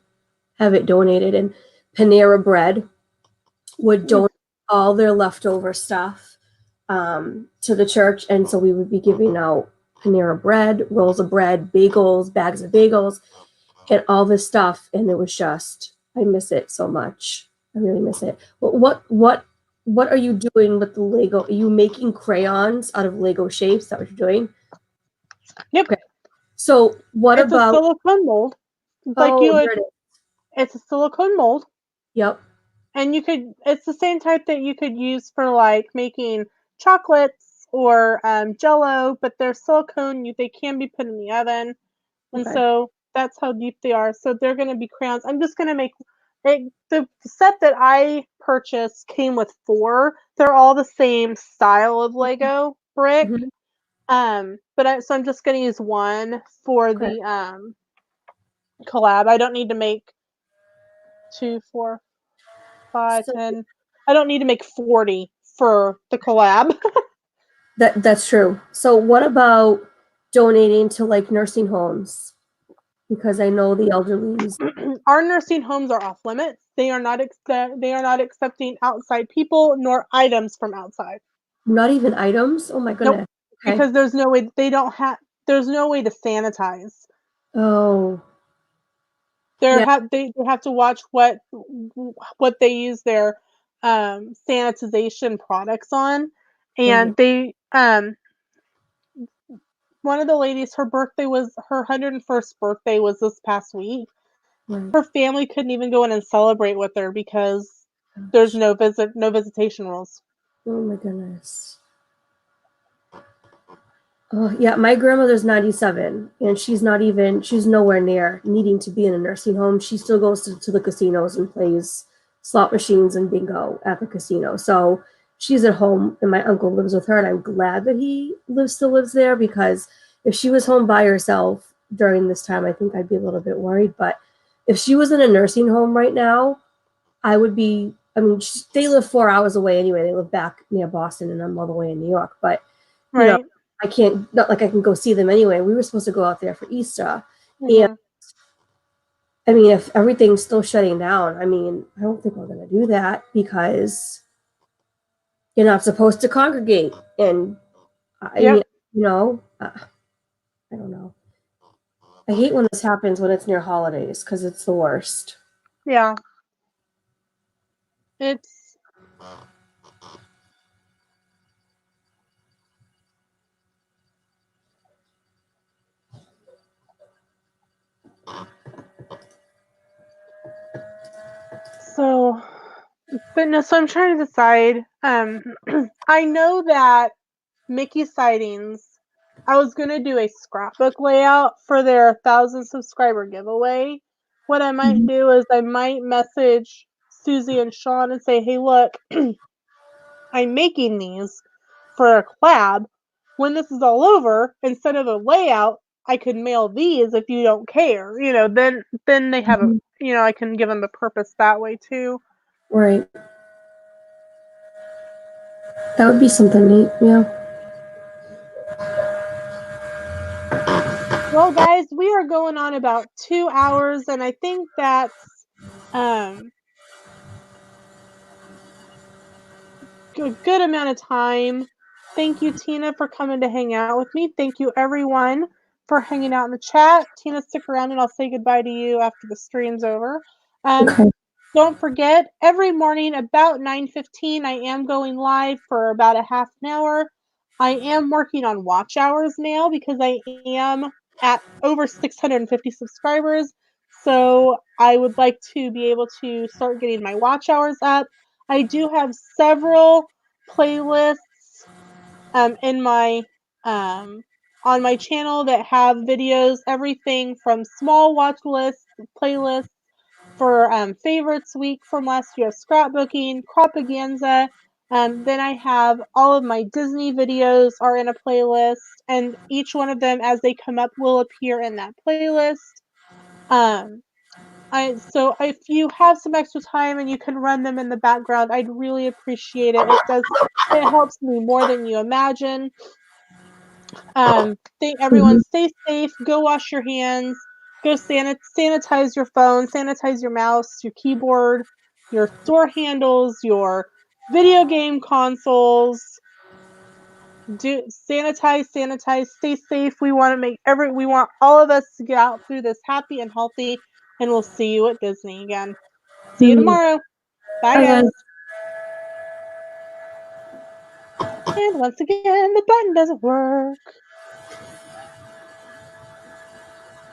have it donated. And Panera Bread would donate all their leftover stuff to the church. And so we would be giving out Panera Bread, rolls of bread, bagels, bags of bagels, and all this stuff. And it was just, I miss it so much. I really miss it. What are you doing with the Lego? Are you making crayons out of Lego shapes? Is that what you're doing? Yep. Okay. So what It's about? a silicone mold. It's like Oh, there it is. It's a silicone mold. Yep. And it's the same type that you could use for like making chocolates or jello, but they're silicone. They can be put in the oven. And Okay. so that's how deep they are. So they're going to be crayons. I'm just going to make the set that I purchased came with 4. They're all the same style of Lego brick. Mm-hmm. So I'm just going to use one for Okay. the collab. I don't need to make 2, 4, 5, So 10. I don't need to make 40 for the collab. that's true. So what about donating to like nursing homes? Because I know the elderly. Our nursing homes are off limits. They are not accepting outside people nor items from outside. Not even items? Oh my Nope. goodness. Okay. Because there's no way there's no way to sanitize. Oh. They Yeah. have to watch what they use their sanitization products on. And Right. they one of the ladies, her 101st birthday was this past week. Right. Her family couldn't even go in and celebrate with her because there's no visitation rules. Oh my goodness. Oh yeah, my grandmother's 97, and she's nowhere near needing to be in a nursing home. She still goes to the casinos and plays slot machines and bingo at the casino. So she's at home, and my uncle lives with her, and I'm glad that he still lives there, because if she was home by herself during this time, I think I'd be a little bit worried. But if she was in a nursing home right now, I would be. I mean, they live 4 hours away anyway. They live back near Boston, and I'm all the way in New York. But you know, Right. I can't. Not like I can go see them anyway. We were supposed to go out there for Easter, and Mhm. I mean, if everything's still shutting down, I mean, I don't think we're going to do that because you're not supposed to congregate. And I mean, Yep. I don't know. I hate when this happens when it's near holidays because it's the worst. Yeah. It's so, but no, so I'm trying to decide. I know that Mickey Sightings, I was gonna do a scrapbook layout for their 1,000 subscriber giveaway. What I might Mhm. do is I might message Susie and Sean and say, hey, look, I'm making these for a collab. When this is all over, instead of a layout, I could mail these if you don't care. Then they have a Mhm. I can give them a purpose that way too. Right. That would be something neat. Yeah. Well, guys, we are going on about 2 hours, and I think that's um a good amount of time. Thank you, Tina, for coming to hang out with me. Thank you, everyone, for hanging out in the chat. Tina, stick around and I'll say goodbye to you after the stream's over. Um, Okay. don't forget, every morning about 9:15, I am going live for about a half an hour. I am working on watch hours now because I am at over 650 subscribers. So I would like to be able to start getting my watch hours up. I do have several playlists in my um, on my channel that have videos, everything from small watch lists, playlists for favorites week from last year, scrapbooking, propaganda. Then I have all of my Disney videos are in a playlist, and each one of them, as they come up, will appear in that playlist. Um, so if you have some extra time and you can run them in the background, I'd really appreciate it. It helps me more than you imagine. Think everyone Mhm. stay safe, go wash your hands, go sanitize your phone, sanitize your mouse, your keyboard, your door handles, your video game consoles. Do sanitize, stay safe. We want all of us to get out through this happy and healthy, and we'll see you at Disney again. See you Mhm. tomorrow. Bye, Bye, guys. guys. And once again, the button doesn't work.